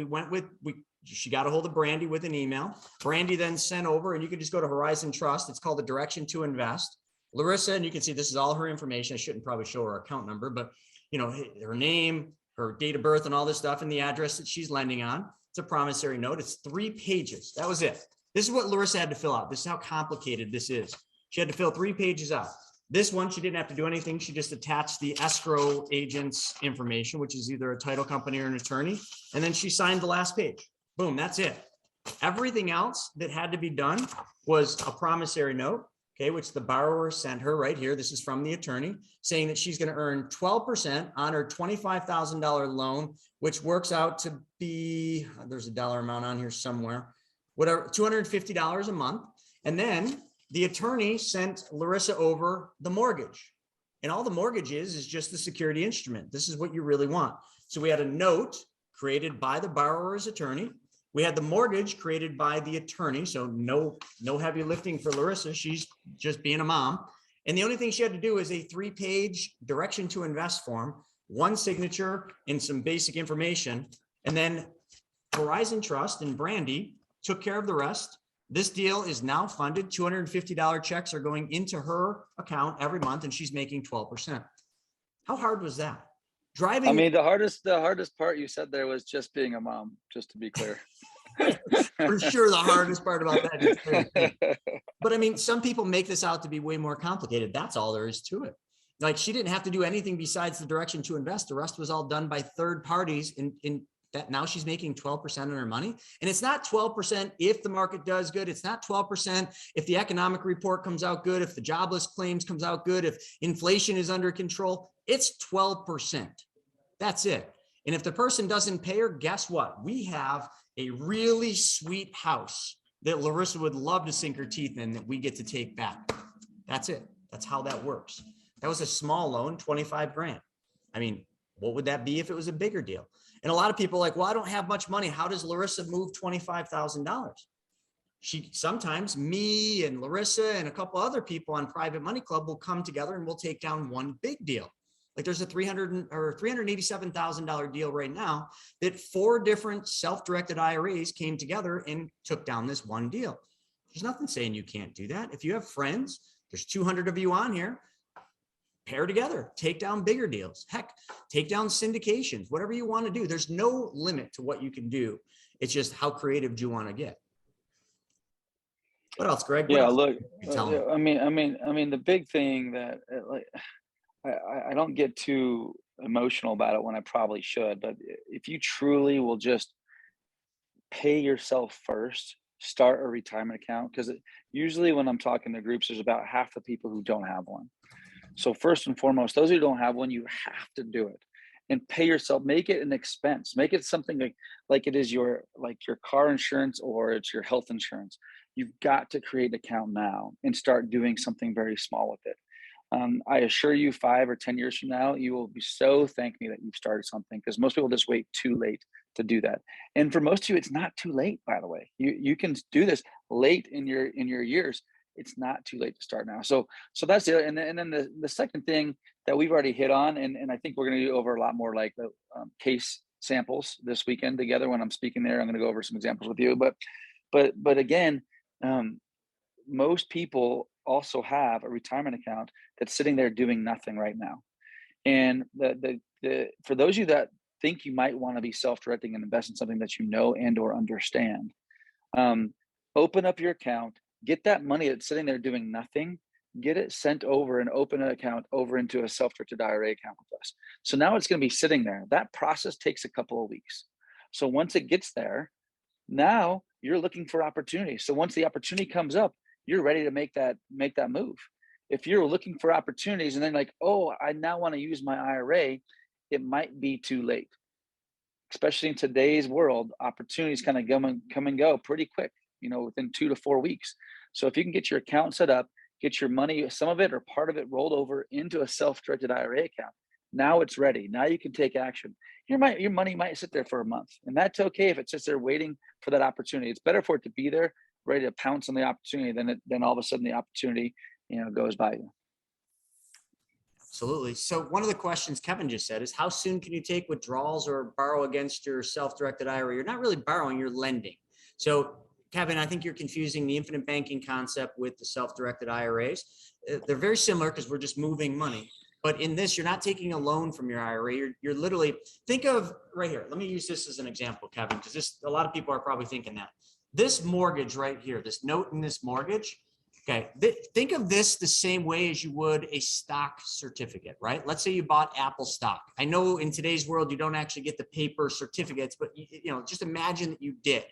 she got a hold of Brandy with an email. Brandy then sent over, and you can just go to Horizon Trust. It's called the Direction to Invest. Larissa, and you can see this is all her information. I shouldn't probably show her account number, but her name, her date of birth, and all this stuff, and the address that she's lending on. It's a promissory note. It's 3 pages. That was it. This is what Larissa had to fill out. This is how complicated this is. She had to fill 3 pages out. This one, she didn't have to do anything. She just attached the escrow agent's information, which is either a title company or an attorney. And then she signed the last page. Boom, that's it. Everything else that had to be done was a promissory note, okay, which the borrower sent her right here. This is from the attorney saying that she's going to earn 12% on her $25,000 loan, which works out to be, there's a dollar amount on here somewhere, whatever, $250 a month. And then the attorney sent Larissa over the mortgage. And all the mortgage is just the security instrument. This is what you really want. So we had a note created by the borrower's attorney. We had the mortgage created by the attorney. So no heavy lifting for Larissa. She's just being a mom. And the only thing she had to do is a 3-page direction to invest form, 1 signature and some basic information. And then Horizon Trust and Brandy took care of the rest. This deal is now funded. $250 checks are going into her account every month, and she's making 12%. How hard was that? Driving. I mean, the hardest part you said there was just being a mom, just to be clear. For sure, the hardest part about that is clear. But I mean, some people make this out to be way more complicated. That's all there is to it. Like, she didn't have to do anything besides the direction to invest. The rest was all done by third parties in that. Now she's making 12% on her money. And it's not 12% if the market does good. It's not 12% if the economic report comes out good, if the jobless claims comes out good, if inflation is under control. It's 12%. That's it. And if the person doesn't pay her, guess what? We have a really sweet house that Larissa would love to sink her teeth in that we get to take back. That's it. That's how that works. That was a small loan, 25 grand. I mean, what would that be if it was a bigger deal? And a lot of people are like, well, I don't have much money. How does Larissa move $25,000? She sometimes, me and Larissa and a couple other people on Private Money Club will come together and we'll take down one big deal. Like there's a $387,000 deal right now that 4 different self-directed IRAs came together and took down this one deal. There's nothing saying you can't do that. If you have friends, there's 200 of you on here, pair together, take down bigger deals. Heck, take down syndications, whatever you want to do. There's no limit to what you can do. It's just how creative do you want to get? What else, Greg? What Yeah, else look, you tell me? I mean, the big thing that like, I don't get too emotional about it when I probably should, but if you truly will just pay yourself first, start a retirement account, because usually when I'm talking to groups, there's about half the people who don't have one. So first and foremost, those who don't have one, you have to do it and pay yourself. Make it an expense. Make it something like it is your car insurance or it's your health insurance. You've got to create an account now and start doing something very small with it. I assure you 5 or 10 years from now, you will be so thank me that you've started something, because most people just wait too late to do that. And for most of you, it's not too late, by the way. You can do this late in your years. It's not too late to start now. So that's it. And then the second thing that we've already hit on, and I think we're going to do over a lot more like the case samples this weekend together when I'm speaking there. I'm going to go over some examples with you. But again, most people also have a retirement account that's sitting there doing nothing right now. And the for those of you that think you might want to be self-directing and invest in something that you know and or understand, open up your account, get that money that's sitting there doing nothing, get it sent over and open an account over into a self-directed IRA account with us. So now it's going to be sitting there. That process takes a couple of weeks. So once it gets there, now you're looking for opportunities. So once the opportunity comes up, you're ready to make that move. If you're looking for opportunities and then like, oh, I now want to use my IRA, it might be too late. Especially in today's world, opportunities kind of come and go pretty quick, within 2 to 4 weeks. So if you can get your account set up, get your money, some of it or part of it rolled over into a self-directed IRA account, now it's ready. Now you can take action. Your money might sit there for a month, and that's okay if it sits there waiting for that opportunity. It's better for it to be there, ready to pounce on the opportunity, than all of a sudden the opportunity, goes by you. Absolutely. So one of the questions Kevin just said is, how soon can you take withdrawals or borrow against your self-directed IRA? You're not really borrowing, you're lending. So Kevin, I think you're confusing the infinite banking concept with the self-directed IRAs. They're very similar because we're just moving money. But in this, you're not taking a loan from your IRA. You're literally, think of right here. Let me use this as an example, Kevin, because a lot of people are probably thinking that. This mortgage right here, this note in this mortgage, okay, think of this the same way as you would a stock certificate, right? Let's say you bought Apple stock. I know in today's world, you don't actually get the paper certificates, but just imagine that you did.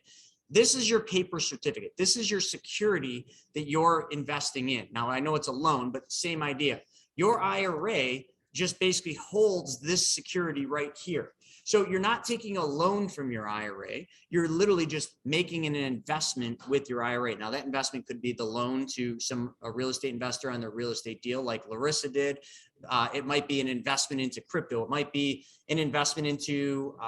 This is your paper certificate. This is your security that you're investing in. Now, I know it's a loan, but same idea. Your IRA just basically holds this security right here. So you're not taking a loan from your IRA. You're literally just making an investment with your IRA. Now that investment could be the loan to a real estate investor on their real estate deal like Larissa did. It might be an investment into crypto. It might be an investment into,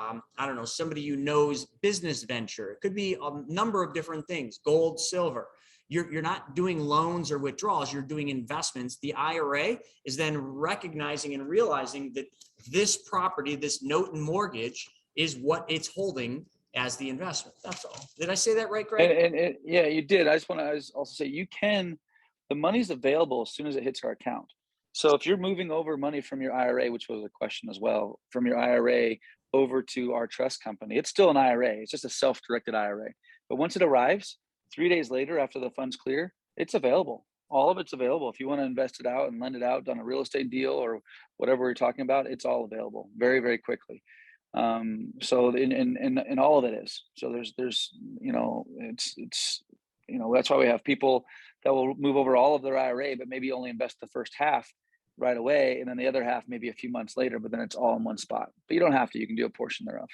somebody you know's business venture. It could be a number of different things, gold, silver. You're not doing loans or withdrawals, you're doing investments. The IRA is then recognizing and realizing that this property, this note and mortgage is what it's holding as the investment. That's all. Did I say that right, Greg? And yeah, you did. I just want to also say the money's available as soon as it hits our account. So if you're moving over money from your IRA, which was a question as well, from your IRA over to our trust company, it's still an IRA. It's just a self-directed IRA. But once it arrives, 3 days later, after the funds clear, it's available. All of it's available. If you want to invest it out and lend it out on a real estate deal or whatever we're talking about, it's all available very, very quickly. So in all of it is. So there's that's why we have people that will move over all of their IRA, but maybe only invest the first half right away, and then the other half maybe a few months later, but then it's all in one spot. But you don't have to, you can do a portion thereof.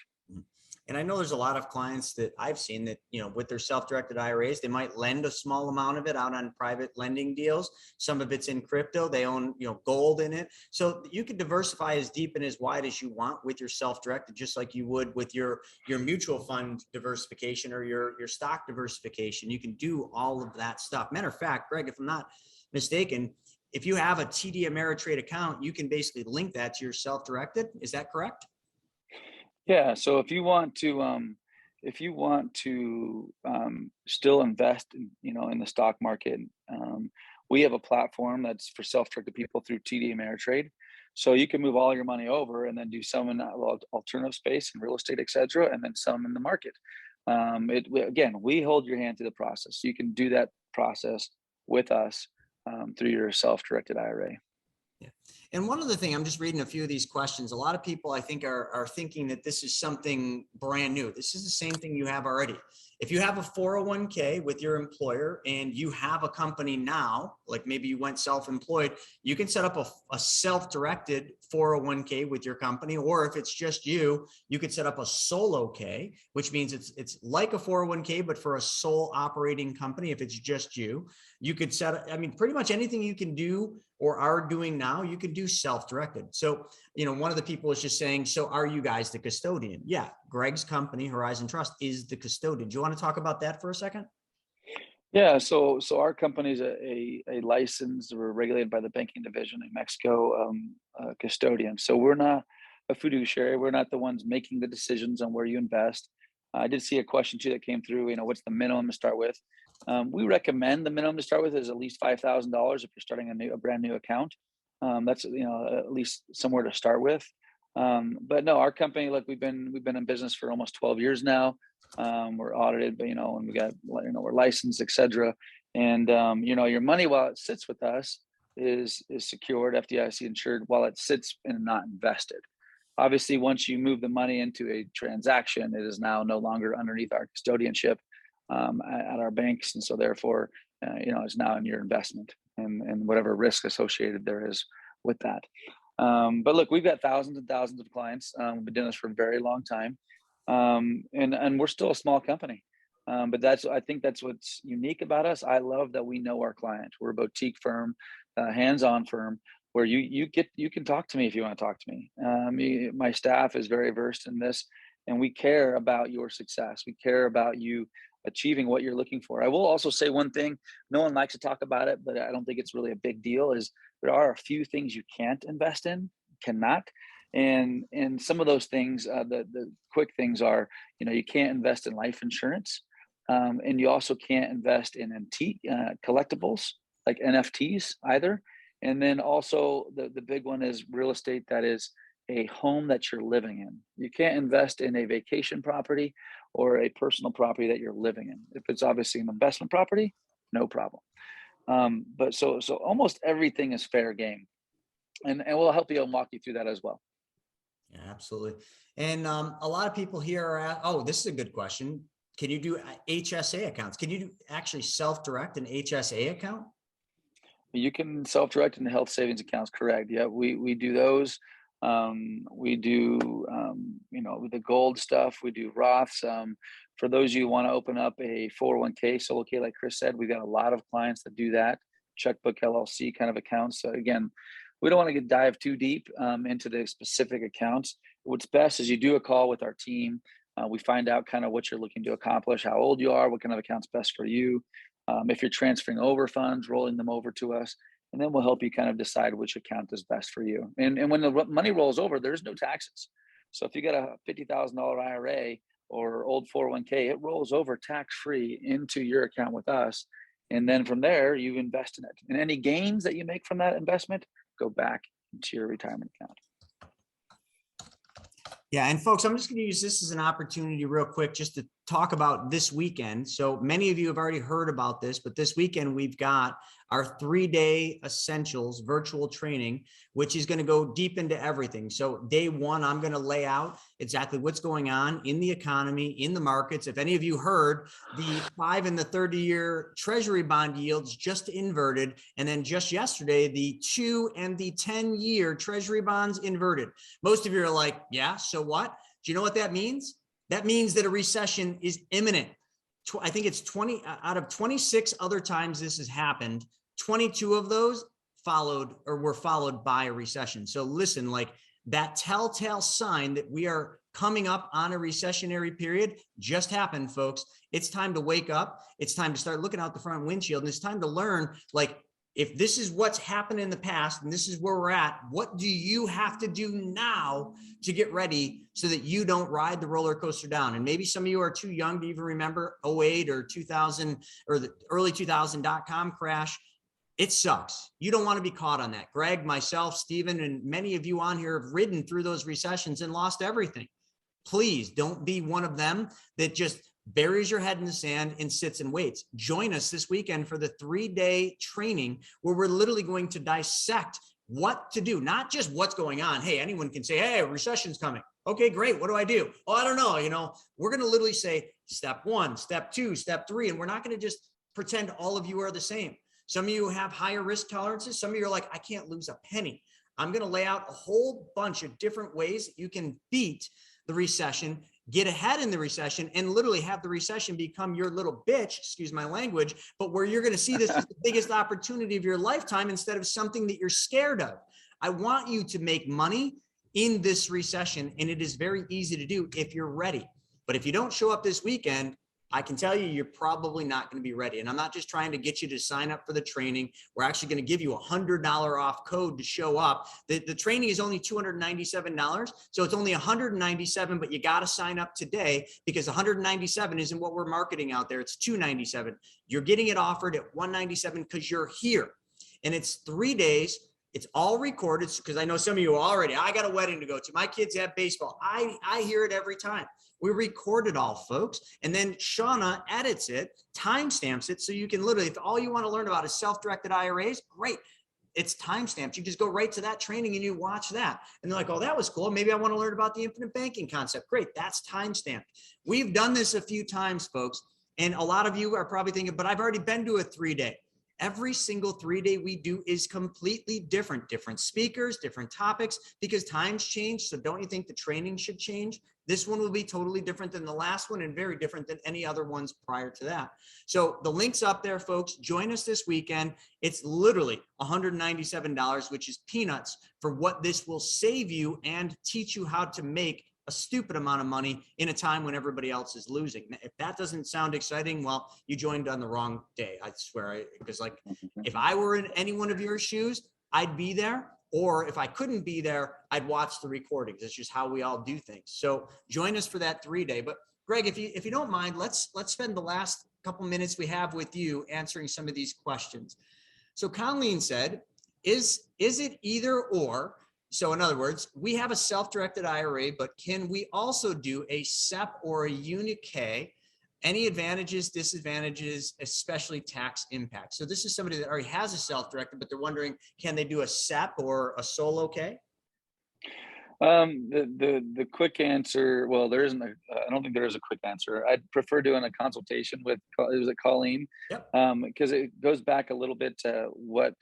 And I know there's a lot of clients that I've seen that, with their self-directed IRAs, they might lend a small amount of it out on private lending deals. Some of it's in crypto. They own, gold in it. So you can diversify as deep and as wide as you want with your self-directed, just like you would with your mutual fund diversification or your stock diversification. You can do all of that stuff. Matter of fact, Greg, if I'm not mistaken, if you have a TD Ameritrade account, you can basically link that to your self-directed. Is that correct? Yeah. So if you want to still invest in the stock market, we have a platform that's for self-directed people through TD Ameritrade. So you can move all your money over and then do some in alternative space and real estate, et cetera, and then some in the market. Again, we hold your hand through the process. So you can do that process with us through your self-directed IRA. Yeah. And one other thing, I'm just reading a few of these questions. A lot of people, I think, are thinking that this is something brand new. This is the same thing you have already. If you have a 401k with your employer and you have a company now, like maybe you went self-employed, you can set up a self-directed 401k with your company. Or if it's just you, you could set up a solo K, which means it's like a 401k, but for a sole operating company. If it's just you, you could pretty much anything you can do or are doing now, you can do self-directed. So, one of the people is just saying, so are you guys the custodian? Yeah. Greg's company, Horizon Trust, is the custodian. Do you want to talk about that for a second? Yeah, so our company is a licensed or regulated by the banking division in Mexico custodian. So we're not a fiduciary. We're not the ones making the decisions on where you invest. I did see a question too that came through. What's the minimum to start with? We recommend the minimum to start with is at least $5,000 if you're starting a brand new account. That's at least somewhere to start with. But no, our company, look, we've been in business for almost 12 years now. We're audited, but and we got we're licensed, et cetera. And your money while it sits with us is secured, FDIC insured, while it sits and not invested. Obviously, once you move the money into a transaction, it is now no longer underneath our custodianship at our banks, and so therefore, it's now in your investment and whatever risk associated there is with that. But look, we've got thousands and thousands of clients. We've been doing this for a very long time, and we're still a small company. But I think that's what's unique about us. I love that we know our client. We're a boutique firm, hands-on firm, where you can talk to me if you want to talk to me. My staff is very versed in this, and we care about your success. We care about you achieving what you're looking for. I will also say one thing, no one likes to talk about it, but I don't think it's really a big deal, is there are a few things you can't invest in, cannot. And some of those things, the quick things are, you can't invest in life insurance. And you also can't invest in antique collectibles like NFTs either. And then also the big one is real estate that is a home that you're living in. You can't invest in a vacation property or a personal property that you're living in. If it's obviously an investment property, no problem. But so almost everything is fair game, and we'll help you and walk you through that as well. Yeah, absolutely. And a lot of people here are this is a good question. Can you do HSA accounts? Can you actually self-direct an HSA account? You can self-direct into health savings accounts, correct? Yeah, we do those. We do, the gold stuff. We do Roths. For those of you who want to open up a 401k, solo K, like Chris said, we've got a lot of clients that do that. Checkbook LLC kind of accounts. So again, we don't want to dive too deep into the specific accounts. What's best is you do a call with our team. We find out kind of what you're looking to accomplish, how old you are, what kind of account's best for you. If you're transferring over funds, rolling them over to us, and then we'll help you kind of decide which account is best for you. And when the money rolls over, there's no taxes. So if you got a $50,000 IRA or old 401k, it rolls over tax-free into your account with us. And then from there, you invest in it. And any gains that you make from that investment go back into your retirement account. Yeah. And folks, I'm just going to use this as an opportunity real quick, just to talk about this weekend. So many of you have already heard about this, but this weekend we've got our 3-day essentials virtual training, which is going to go deep into everything. So day one, I'm going to lay out exactly what's going on in the economy, in the markets. If any of you heard, the 5 and the 30-year treasury bond yields just inverted. And then just yesterday, the 2 and the 10-year treasury bonds inverted. Most of you are like, yeah, so what? Do you know what that means? That means that a recession is imminent. I think it's 20 out of 26 other times this has happened. 22 of those were followed by a recession. So listen, like that telltale sign that we are coming up on a recessionary period just happened, folks. It's time to wake up. It's time to start looking out the front windshield. And it's time to learn, like, if this is what's happened in the past and this is where we're at, what do you have to do now to get ready so that you don't ride the roller coaster down? And maybe some of you are too young to even remember 08 or 2000 or the early 2000 .com crash. It sucks. You don't want to be caught on that. Greg, myself, Stephen, and many of you on here have ridden through those recessions and lost everything. Please don't be one of them that just buries your head in the sand and sits and waits. Join us this weekend for the 3-day training where we're literally going to dissect what to do, not just what's going on. Hey, anyone can say, hey, a recession's coming. Okay, great. What do I do? Oh, I don't know. You know, we're going to literally say step 1, step 2, step 3, and we're not going to just pretend all of you are the same. Some of you have higher risk tolerances. Some of you are like, I can't lose a penny. I'm going to lay out a whole bunch of different ways that you can beat the recession, get ahead in the recession, and literally have the recession become your little bitch, excuse my language, but where you're going to see this as the biggest opportunity of your lifetime instead of something that you're scared of. I want you to make money in this recession, and it is very easy to do if you're ready. But if you don't show up this weekend, I can tell you, you're probably not going to be ready. And I'm not just trying to get you to sign up for the training. We're actually going to give you a $100 off code to show up. The training is only $297. So it's only $197, but you got to sign up today because $197 isn't what we're marketing out there. It's $297. You're getting it offered at $197 because you're here. And it's 3 days. It's all recorded because I know some of you already, I got a wedding to go to. My kids have baseball. I hear it every time. We record it all, folks. And then Shauna edits it, timestamps it. So you can literally, if all you want to learn about is self-directed IRAs, great. It's timestamped. You just go right to that training and you watch that. And they're like, oh, that was cool. Maybe I want to learn about the infinite banking concept. Great. That's timestamped. We've done this a few times, folks. And a lot of you are probably thinking, but I've already been to a 3-day. Every single 3-day we do is completely different speakers, different topics, because times change. So don't you think the training should change? This one will be totally different than the last one and very different than any other ones prior to that. So the link's up there, folks. Join us this weekend. It's literally $197, which is peanuts for what this will save you and teach you how to make a stupid amount of money in a time when everybody else is losing. If that doesn't sound exciting, well, you joined on the wrong day. I swear, because like if I were in any one of your shoes, I'd be there. Or if I couldn't be there, I'd watch the recordings. It's just how we all do things. So join us for that 3-day. But Greg, if you don't mind, let's spend the last couple minutes we have with you answering some of these questions. So Colleen said, is it either or? So in other words, we have a self-directed IRA, but can we also do a SEP or a Uni-K? Any advantages, disadvantages, especially tax impact? So this is somebody that already has a self-directed, but they're wondering, can they do a SEP or a solo K? The quick answer, well, there isn't I don't think there is a quick answer. I'd prefer doing a consultation with, was it Colleen? Yep. Because it goes back a little bit to what,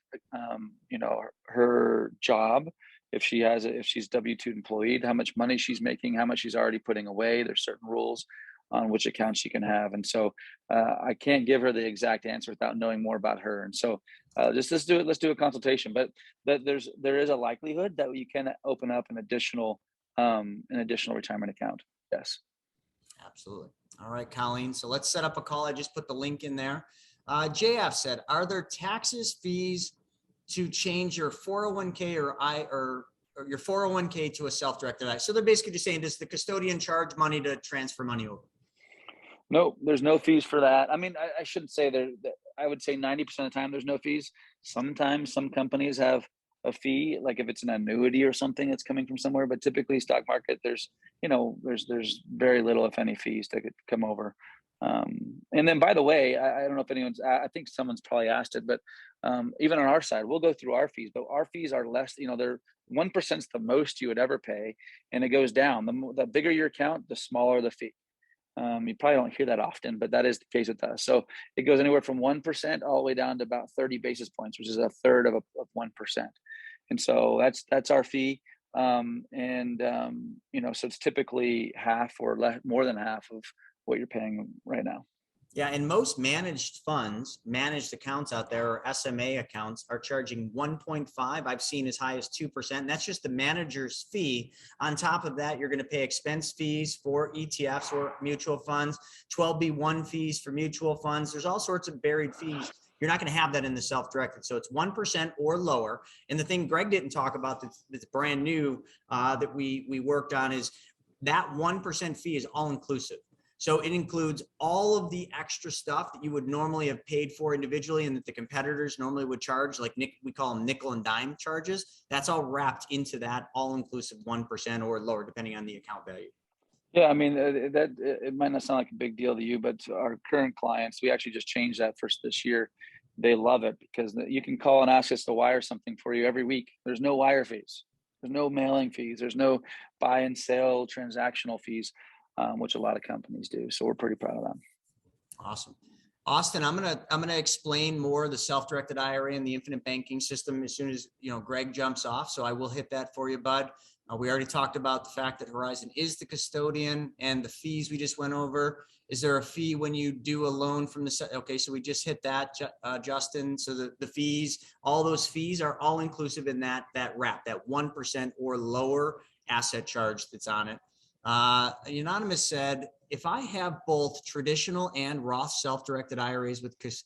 her job, if she's W-2 employed, how much money she's making, how much she's already putting away. There's certain rules on which account she can have. And so I can't give her the exact answer without knowing more about her. And so let's do a consultation, but there is a likelihood that you can open up an additional retirement account. Yes. Absolutely. All right, Colleen. So let's set up a call. I just put the link in there. JF said, are there taxes, fees to change your 401k or your 401k to a self-directed IRA? So they're basically just saying, does the custodian charge money to transfer money over? No, there's no fees for that. I mean, I shouldn't say I would say 90% of the time there's no fees. Sometimes some companies have a fee, like if it's an annuity or something that's coming from somewhere. But typically, stock market, there's very little, if any, fees that could come over. And then, by the way, I don't know if anyone's, I think someone's probably asked it, but even on our side, we'll go through our fees, but our fees are less. They're 1% is the most you would ever pay, and it goes down. The bigger your account, the smaller the fee. You probably don't hear that often, but that is the case with us. So it goes anywhere from 1% all the way down to about 30 basis points, which is a third of 1%. And so that's our fee. So it's typically half or more than half of what you're paying right now. Yeah, and most managed funds, managed accounts out there, or SMA accounts, are charging 1.5. I've seen as high as 2%. And that's just the manager's fee. On top of that, you're going to pay expense fees for ETFs or mutual funds, 12B1 fees for mutual funds. There's all sorts of buried fees. You're not going to have that in the self-directed. So it's 1% or lower. And the thing Greg didn't talk about that's brand new that we worked on is that 1% fee is all inclusive. So it includes all of the extra stuff that you would normally have paid for individually and that the competitors normally would charge, like we call them nickel and dime charges. That's all wrapped into that all-inclusive 1% or lower, depending on the account value. Yeah, I mean, it might not sound like a big deal to you, but to our current clients, we actually just changed that for this year. They love it because you can call and ask us to wire something for you every week. There's no wire fees. There's no mailing fees. There's no buy and sell transactional fees. Which a lot of companies do. So we're pretty proud of them. Awesome. Austin, I'm gonna explain more the self-directed IRA and the infinite banking system as soon as Greg jumps off. So I will hit that for you, bud. We already talked about the fact that Horizon is the custodian and the fees we just went over. Is there a fee when you do a loan from the set? Okay, so we just hit that, Justin. So the fees, all those fees are all inclusive in that wrap, that 1% or lower asset charge that's on it. Anonymous said, if I have both traditional and Roth self-directed IRAs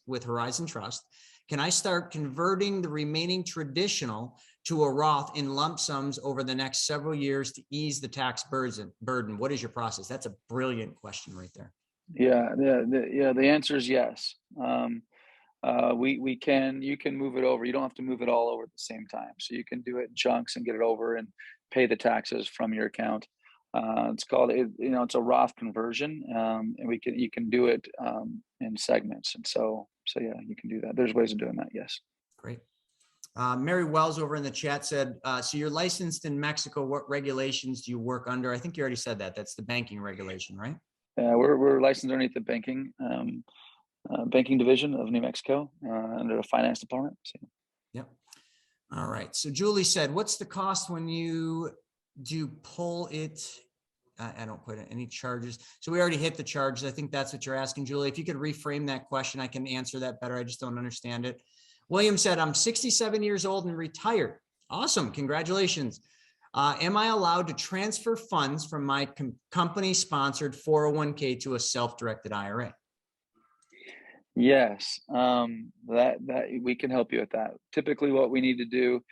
with Horizon Trust, can I start converting the remaining traditional to a Roth in lump sums over the next several years to ease the tax burden? What is your process? That's a brilliant question right there. Yeah. The answer is yes. You can move it over. You don't have to move it all over at the same time. So you can do it in chunks and get it over and pay the taxes from your account. It's called, it's a Roth conversion, and you can do it in segments. And so yeah, you can do that. There's ways of doing that. Yes. Great. Mary Wells over in the chat said, so you're licensed in Mexico. What regulations do you work under? I think you already said that. That's the banking regulation, right? Yeah, we're licensed underneath the banking division of New Mexico under the finance department. So. Yep. All right. So Julie said, what's the cost when you do pull it? I don't put any charges. So we already hit the charges. I think that's what you're asking, Julie. If you could reframe that question, I can answer that better. I just don't understand it. William said, I'm 67 years old and retired. Awesome. Congratulations. Am I allowed to transfer funds from my company sponsored 401k to a self-directed IRA? Yes, that we can help you with that. Typically what we need to do,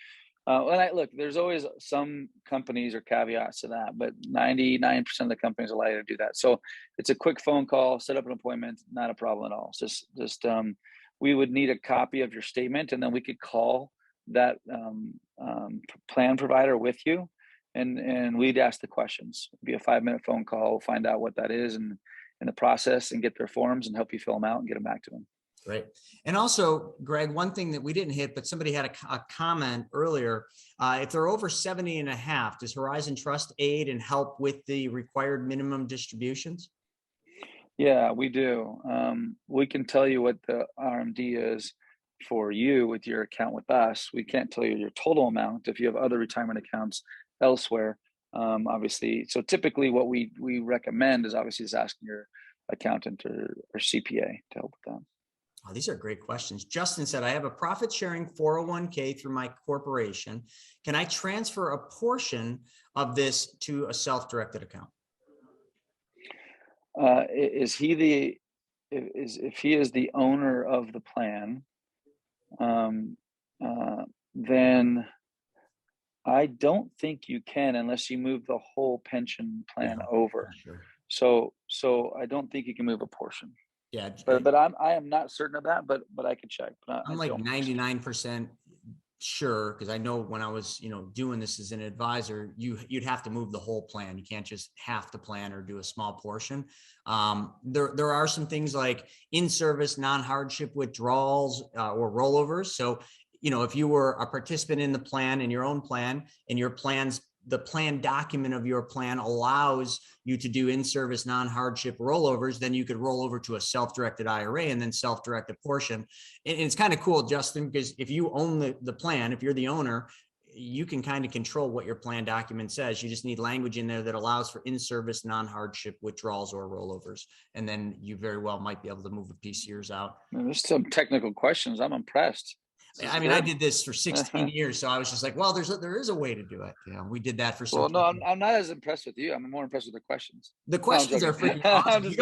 look, there's always some companies or caveats to that, but 99% of the companies allow you to do that. So it's a quick phone call, set up an appointment, not a problem at all. It's just we would need a copy of your statement, and then we could call that plan provider with you, and we'd ask the questions. It'd be a 5-minute phone call, find out what that is and in the process, and get their forms and help you fill them out and get them back to them. Great. And also, Greg, one thing that we didn't hit, but somebody had a comment earlier, if they're over 70 and a half, does Horizon Trust aid and help with the required minimum distributions? Yeah, we do. We can tell you what the RMD is for you with your account with us. We can't tell you your total amount if you have other retirement accounts elsewhere. Obviously, so typically what we recommend is obviously just asking your accountant or CPA to help with that. Oh, these are great questions. Justin said, I have a profit sharing 401k through my corporation. Can I transfer a portion of this to a self-directed account? If he is the owner of the plan, then I don't think you can unless you move the whole pension plan over. Sure. So I don't think you can move a portion. Yeah, but I am not certain of that, but I could check. I'm like 99% Sure, because I know when I was, doing this as an advisor, you'd have to move the whole plan. You can't just half the plan or do a small portion. There are some things like in-service non-hardship withdrawals or rollovers. So, if you were a participant in the plan, in your own plan, and the plan document of your plan allows you to do in-service non-hardship rollovers, then you could roll over to a self-directed IRA and then self-direct a portion. And it's kind of cool, Justin, because if you own the plan, if you're the owner, you can kind of control what your plan document says. You just need language in there that allows for in-service non-hardship withdrawals or rollovers. And then you very well might be able to move a piece of yours out. Man, there's some technical questions. I'm impressed. I mean, I did this for 16 years, so I was just like, well, there is a way to do it. We did that for some. Well, no, I'm not as impressed with you. I'm more impressed with the questions. The questions are freaking awesome.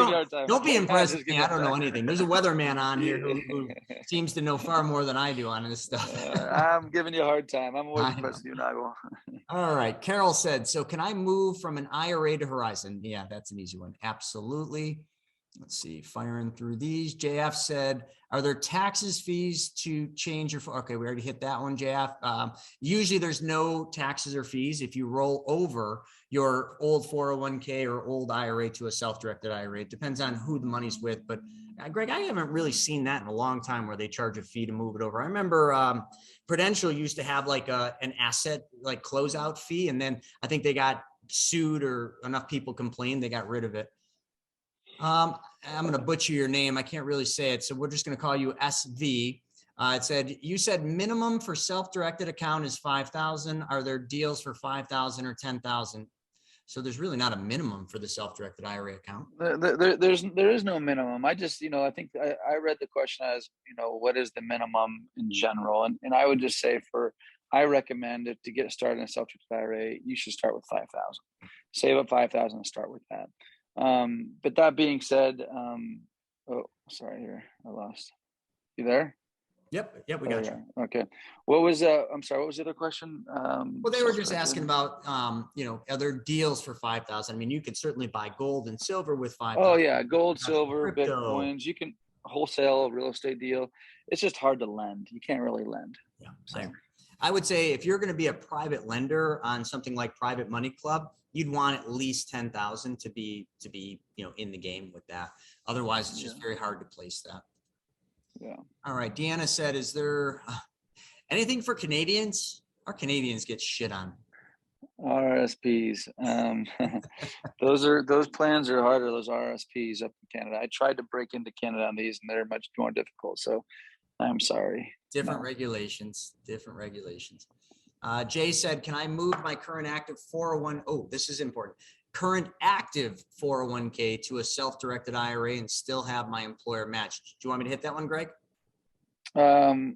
Don't be impressed with me. I don't know anything. There's a weatherman on here who seems to know far more than I do on this stuff. I'm giving you a hard time. I'm always impressed with you, Nago. All right. Carol said, so can I move from an IRA to Horizon? Yeah, that's an easy one. Absolutely. Let's see, firing through these. JF said, are there taxes, fees to change your, okay, we already hit that one, JF. Usually there's no taxes or fees if you roll over your old 401k or old IRA to a self-directed IRA. It depends on who the money's with, but Greg, I haven't really seen that in a long time where they charge a fee to move it over. I remember Prudential used to have like an asset like closeout fee, and then I think they got sued or enough people complained, they got rid of it. I'm going to butcher your name. I can't really say it. So we're just going to call you SV. It said, you said minimum for self-directed account is 5,000. Are there deals for 5,000 or 10,000? So there's really not a minimum for the self-directed IRA account. There is no minimum. I just, I think I read the question as, what is the minimum in general? And I would just say I recommend if to get started in a self-directed IRA, you should start with 5,000. Save up 5,000 and start with that. But that being said, oh, sorry here, I lost. You there? Yep, we got you. Okay. What was I'm sorry, what was the other question? Well, they were just asking about other deals for 5,000. I mean, you could certainly buy gold and silver with 5,000. Oh yeah, gold, silver, Bitcoins. You can wholesale real estate deal. It's just hard to lend. You can't really lend. Yeah. So I would say if you're going to be a private lender on something like Private Money Club, you'd want at least 10,000 to be in the game with that. Otherwise, it's just very hard to place that. Yeah. All right. Deanna said, is there anything for Canadians? Our Canadians get shit on. RSPs. Those plans are harder. Those RSPs up in Canada. I tried to break into Canada on these, and they're much more difficult. So I'm sorry. Different regulations. Jay said, can I move my current active 401? Oh, this is important. Current active 401k to a self-directed IRA and still have my employer matched. Do you want me to hit that one, Greg? Well,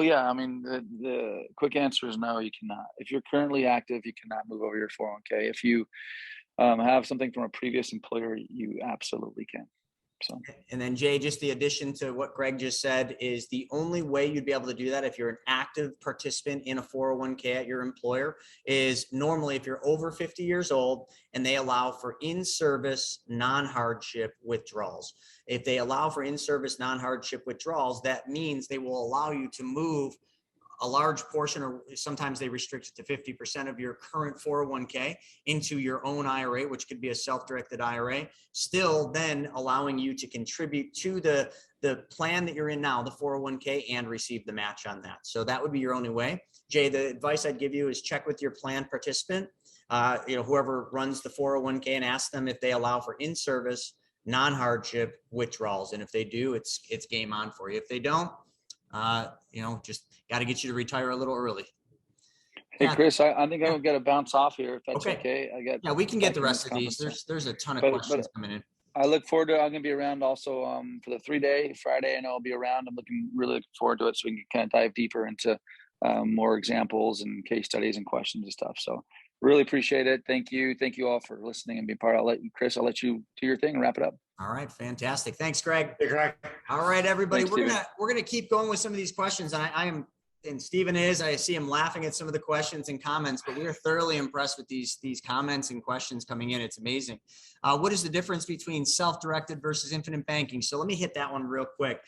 yeah. I mean, the quick answer is no, you cannot. If you're currently active, you cannot move over your 401k. If you have something from a previous employer, you absolutely can. So, and then Jay, just the addition to what Greg just said is the only way you'd be able to do that if you're an active participant in a 401k at your employer is normally if you're over 50 years old and they allow for in-service non-hardship withdrawals. If they allow for in-service non-hardship withdrawals, that means they will allow you to move a large portion, or sometimes they restrict it to 50% of your current 401k into your own IRA, which could be a self-directed IRA, still then allowing you to contribute to the plan that you're in now, the 401k, and receive the match on that. So that would be your only way. Jay, the advice I'd give you is check with your plan participant, whoever runs the 401k, and ask them if they allow for in-service non-hardship withdrawals. And if they do, it's game on for you. If they don't, just got to get you to retire a little early. Hey, Chris, I think I'm going to bounce off here if that's okay. We can get the rest of these. There's a ton of questions coming in. I look forward to I'm going to be around also for the 3-day Friday. I know I'll be around. I'm really looking forward to it so we can kind of dive deeper into more examples and case studies and questions and stuff. So really appreciate it. Thank you. Thank you all for listening and being part. I'll let you do your thing and wrap it up. All right. Fantastic. Thanks, Greg. Hey, Greg. All right, everybody. Thanks, we're gonna keep going with some of these questions. And I am and Stephen is, I see him laughing at some of the questions and comments, but we are thoroughly impressed with these comments and questions coming in. It's amazing. What is the difference between self-directed versus infinite banking? So let me hit that one real quick.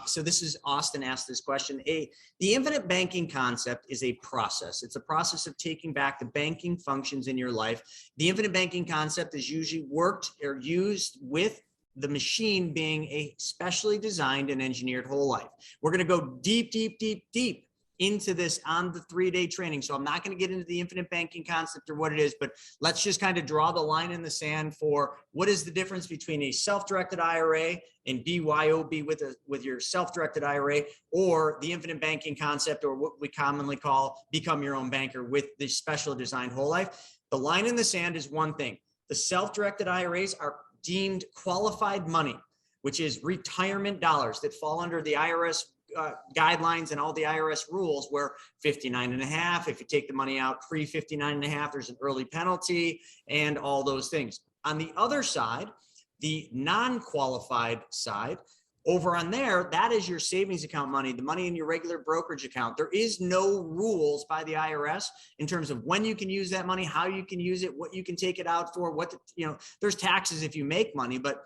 So this is Austin asked this question. The infinite banking concept is a process. It's a process of taking back the banking functions in your life. The infinite banking concept is usually worked or used with the machine being a specially designed and engineered whole life. We're going to go deep, deep, deep, deep into this on the 3-day training. So I'm not going to get into the infinite banking concept or what it is, but let's just kind of draw the line in the sand for what is the difference between a self-directed IRA and BYOB with your self-directed IRA, or the infinite banking concept, or what we commonly call become your own banker with the special designed whole life. The line in the sand is one thing. The self-directed IRAs are deemed qualified money, which is retirement dollars that fall under the IRS guidelines and all the IRS rules, where 59.5, if you take the money out pre 59.5, there's an early penalty and all those things. On the other side, the non-qualified side, over on there, that is your savings account money, the money in your regular brokerage account. There is no rules by the IRS in terms of when you can use that money, how you can use it, what you can take it out for, there's taxes if you make money, but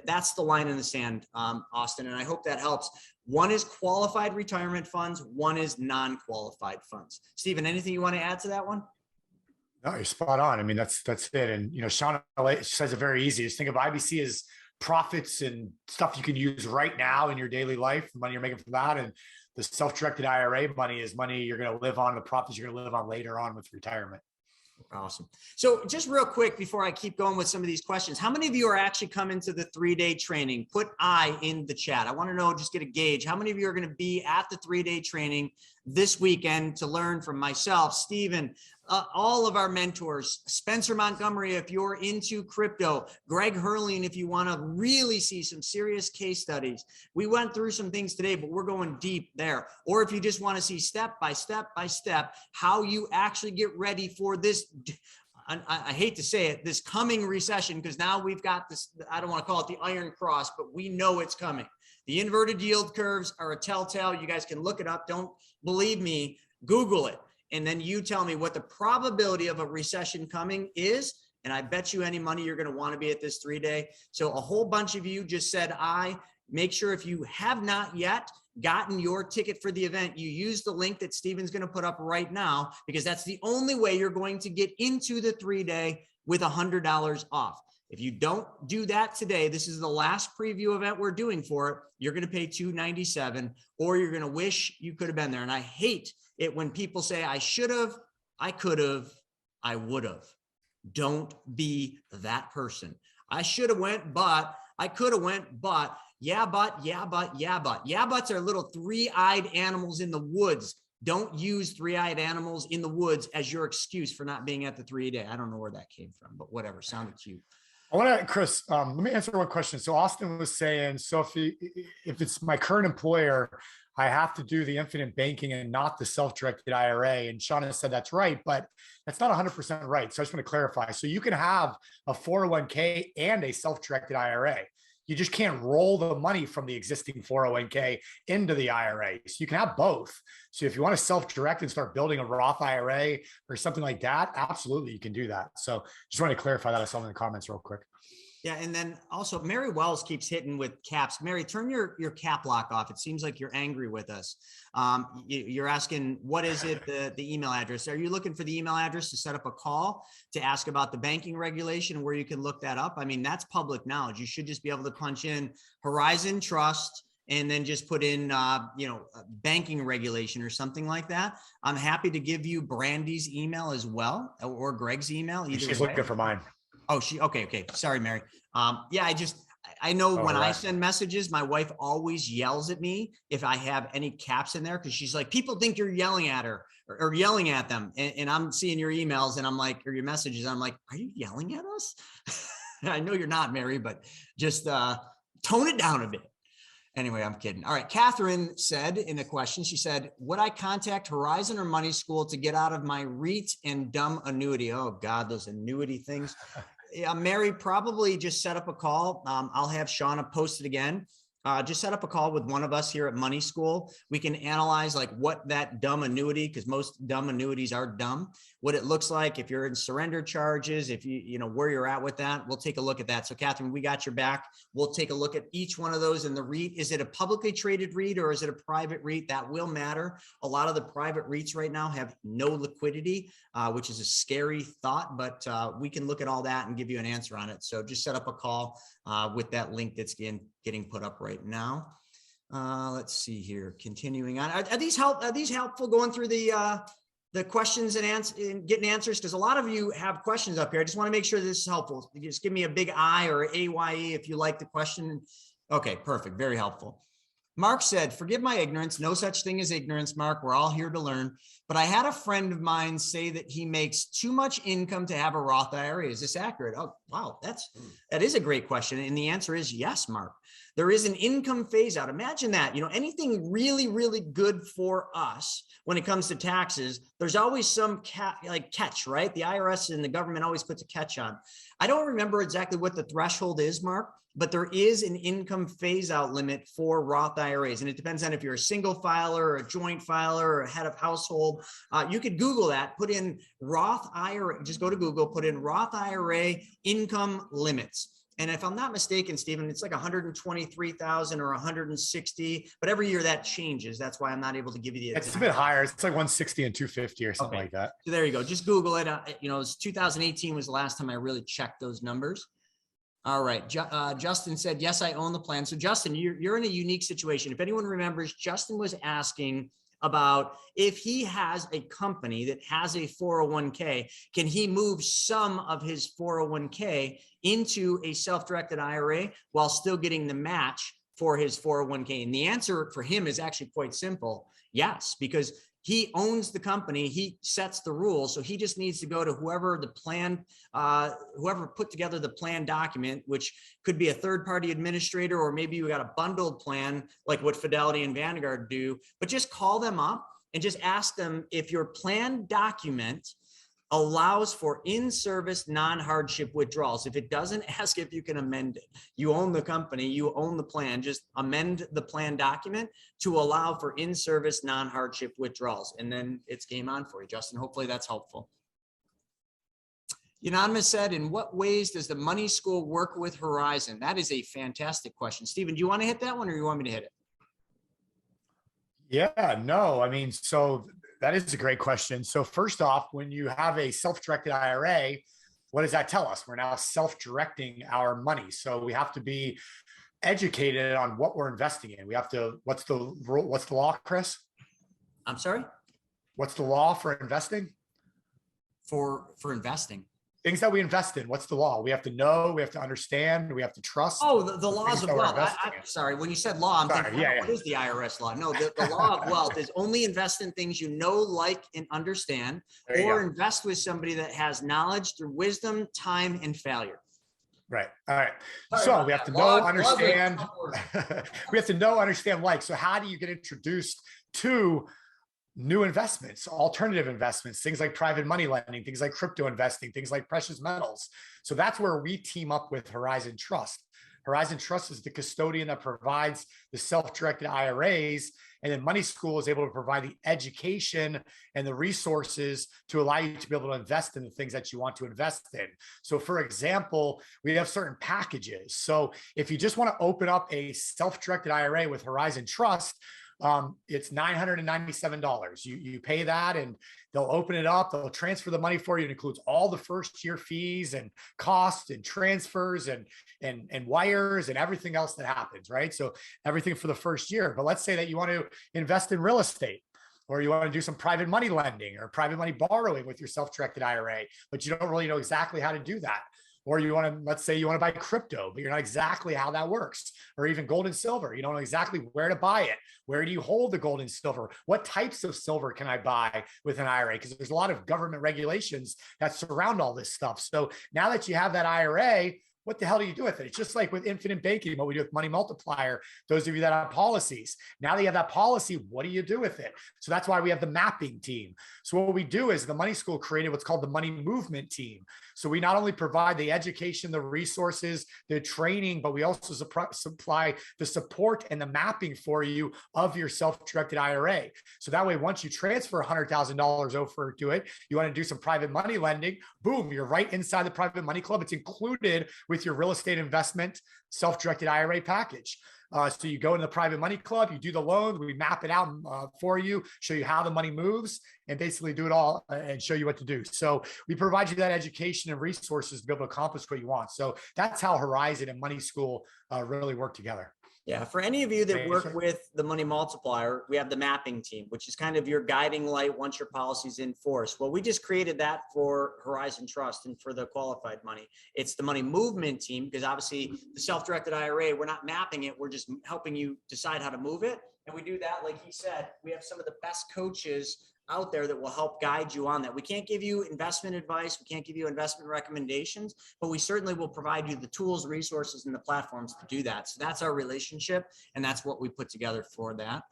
that's the line in the sand, Austin. And I hope that helps. One is qualified retirement funds. One is non-qualified funds. Stephen, anything you want to add to that one? No, you're spot on. I mean, that's it. And, Sean says it very easy. Just think of IBC as profits and stuff you can use right now in your daily life, the money you're making from that. And the self-directed IRA money is money you're going to live on, the profits you're going to live on later on with retirement. Awesome. So just real quick before I keep going with some of these questions, how many of you are actually coming to the 3-day training? Put I in the chat. I want to know, just get a gauge. How many of you are going to be at the 3-day training this weekend to learn from myself, Stephen, all of our mentors, Spencer Montgomery, if you're into crypto, Greg Hurling, if you want to really see some serious case studies. We went through some things today, but we're going deep there. Or if you just want to see step by step by step, how you actually get ready for this, I hate to say it, this coming recession, because now we've got this, I don't want to call it the iron cross, but we know it's coming. The inverted yield curves are a telltale. You guys can look it up. Don't believe me, Google it. And then you tell me what the probability of a recession coming is. And I bet you any money you're going to want to be at this 3-day. So a whole bunch of you just said, make sure if you have not yet gotten your ticket for the event, you use the link that Steven's going to put up right now, because that's the only way you're going to get into the 3-day with $100 off. If you don't do that today, this is the last preview event we're doing for it. You're going to pay $297, or you're going to wish you could have been there. And I hate it when people say, I should have, I could have, I would have. Don't be that person. I should have went, but I could have went, but yeah, but. Yeah, buts are little 3-eyed animals in the woods. Don't use 3-eyed animals in the woods as your excuse for not being at the 3-day. I don't know where that came from, but whatever, sounded cute. I want to, Chris, let me answer one question. So Austin was saying, so if it's my current employer, I have to do the infinite banking and not the self-directed IRA. And Sean has said that's right, but that's not 100% right. So I just want to clarify. So you can have a 401k and a self-directed IRA. You just can't roll the money from the existing 401k into the IRA. So you can have both. So if you want to self-direct and start building a Roth IRA or something like that, absolutely, you can do that. So just want to clarify that. I saw in the comments real quick. Yeah. And then also Mary Wells keeps hitting with caps. Mary, turn your cap lock off. It seems like you're angry with us. You're asking, what is it, the email address? Are you looking for the email address to set up a call to ask about the banking regulation, where you can look that up? I mean, that's public knowledge. You should just be able to punch in Horizon Trust and then just put in, banking regulation or something like that. I'm happy to give you Brandy's email as well, or Greg's email. She's looking for mine. Oh, okay. Sorry, Mary. I know when I send messages, my wife always yells at me if I have any caps in there, because she's like, people think you're yelling at her or yelling at them. And I'm seeing your emails and I'm like, or your messages. I'm like, are you yelling at us? I know you're not, Mary, but just tone it down a bit. Anyway, I'm kidding. All right. Catherine said in a question, she said, would I contact Horizon or Money School to get out of my REIT and dumb annuity? Oh God, those annuity things. Yeah, Mary, probably just set up a call. I'll have Shauna post it again. just set up a call with one of us here at Money School. We can analyze like what that dumb annuity, because most dumb annuities are dumb, what it looks like, if you're in surrender charges, if you know where you're at with that, we'll take a look at that. So Catherine, we got your back. We'll take a look at each one of those in the REIT. Is it a publicly traded REIT or is it a private REIT? That will matter. A lot of the private REITs right now have no liquidity, which is a scary thought, but we can look at all that and give you an answer on it. So just set up a call with that link that's getting put up right now. Let's see here. Continuing on. Are these helpful going through the questions and getting answers? Because a lot of you have questions up here. I just want to make sure this is helpful. You just give me a big I or AYE if you like the question. Okay, perfect. Very helpful. Mark said, forgive my ignorance. No such thing as ignorance, Mark. We're all here to learn. But I had a friend of mine say that he makes too much income to have a Roth IRA. Is this accurate? Oh, wow. That is a great question. And the answer is yes, Mark. There is an income phase out. Imagine that, you know, anything really, really good for us when it comes to taxes, there's always some catch, right? The IRS and the government always puts a catch on. I don't remember exactly what the threshold is, Mark, but there is an income phase out limit for Roth IRAs. And it depends on if you're a single filer or a joint filer or a head of household. You could Google that, put in Roth IRA, just go to Google, put in Roth IRA income limits. And if I'm not mistaken, Stephen, it's like 123,000 or 160, but every year that changes. That's why I'm not able to give you the exact. It's a bit higher. It's like 160 and 250 or something like that. So there you go. Just Google it. You know, 2018 was the last time I really checked those numbers. All right. Justin said, yes, I own the plan. So Justin, you're in a unique situation. If anyone remembers, Justin was asking about if he has a company that has a 401k, can he move some of his 401k into a self-directed IRA while still getting the match for his 401k? And the answer for him is actually quite simple. Yes, because he owns the company, he sets the rules. So he just needs to go to whoever the plan, whoever put together the plan document, which could be a third-party administrator, or maybe you got a bundled plan like what Fidelity and Vanguard do, but just call them up and just ask them if your plan document allows for in-service non-hardship withdrawals. If it doesn't, ask if you can amend it. You own the company, you own the plan, just amend the plan document to allow for in-service non-hardship withdrawals. And then it's game on for you, Justin. Hopefully that's helpful. Unanimous said, in what ways does the Money School work with Horizon? That is a fantastic question. Stephen, do you want to hit that one or you want me to hit it? Yeah, no, I mean, so that is a great question. So first off, when you have a self-directed IRA, what does that tell us? We're now self-directing our money. So we have to be educated on what we're investing in. We have to, what's the law, Chris? I'm sorry? What's the law for investing? For investing. Things that we invest in. What's the law? We have to know, we have to understand, we have to trust. Oh, the laws of wealth. I'm sorry. When you said law, I'm thinking, what is the IRS law? No, the law of wealth is only invest in things you know, like, and understand, or invest with somebody that has knowledge through wisdom, time, and failure. Right. All right. So we have to know, understand. We have to know, understand, like. So how do you get introduced to new investments, alternative investments, things like private money lending, things like crypto investing, things like precious metals? So that's where we team up with Horizon Trust. Horizon Trust is the custodian that provides the self-directed IRAs, and then Money School is able to provide the education and the resources to allow you to be able to invest in the things that you want to invest in. So for example, we have certain packages. So if you just want to open up a self-directed IRA with Horizon Trust, it's $997. You pay that and they'll open it up. They'll transfer the money for you. It includes all the first year fees and costs and transfers and wires and everything else that happens, right? So everything for the first year. But let's say that you want to invest in real estate, or you want to do some private money lending or private money borrowing with your self-directed IRA, but you don't really know exactly how to do that. Or you want to, let's say you want to buy crypto, but you're not exactly how that works, or even gold and silver. You don't know exactly where to buy it. Where do you hold the gold and silver? What types of silver can I buy with an IRA? Because there's a lot of government regulations that surround all this stuff. So now that you have that IRA, what the hell do you do with it? It's just like with infinite banking, what we do with money multiplier. Those of you that have policies, now that you have that policy, what do you do with it? So that's why we have the mapping team. So what we do is the Money School created what's called the money movement team. So we not only provide the education, the resources, the training, but we also supply the support and the mapping for you of your self-directed IRA. So that way, once you transfer $100,000 over to it, you want to do some private money lending, boom, you're right inside the private money club. It's included with your real estate investment self-directed IRA package. So you go in the private money club, you do the loans, we map it out for you, show you how the money moves, and basically do it all and show you what to do. So we provide you that education and resources to be able to accomplish what you want. So that's how Horizon and Money School really work together. Yeah, for any of you that work with the money multiplier, we have the mapping team, which is kind of your guiding light once your policy's in force. Well, we just created that for Horizon Trust and for the qualified money. It's the money movement team, because obviously the self-directed IRA, we're not mapping it, we're just helping you decide how to move it. And we do that, like he said, we have some of the best coaches out there that will help guide you on that. We can't give you investment advice. We can't give you investment recommendations, but we certainly will provide you the tools, resources, and the platforms to do that. So that's our relationship, and that's what we put together for that.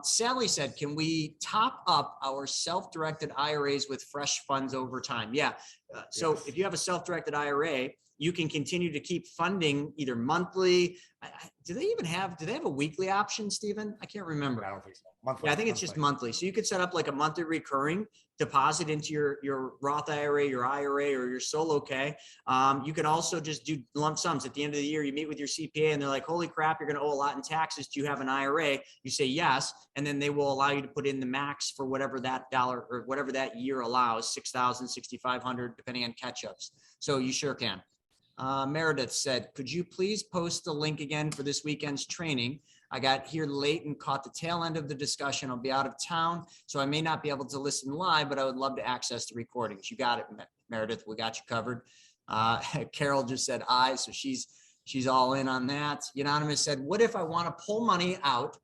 Sally said, can we top up our self-directed IRAs with fresh funds over time? Yeah. So if you have a self-directed IRA, you can continue to keep funding either monthly. Do they have a weekly option, Stephen? I can't remember. I don't think so. Monthly, yeah, I think it's just monthly. So you could set up like a monthly recurring deposit into your Roth IRA, your IRA, or your solo K. You can also just do lump sums at the end of the year. You meet with your CPA and they're like, holy crap, you're going to owe a lot in taxes. Do you have an IRA? You say yes. And then they will allow you to put in the max for whatever that dollar or whatever that year allows, 6,000, 6,500, depending on catch-ups. So you sure can. Meredith said, could you please post the link again for this weekend's training? I got here late and caught the tail end of the discussion. I'll be out of town, so I may not be able to listen live, but I would love to access the recordings. You got it, Meredith. We got you covered. Carol just said aye, so she's all in on that. Unanimous said, what if I want to pull money out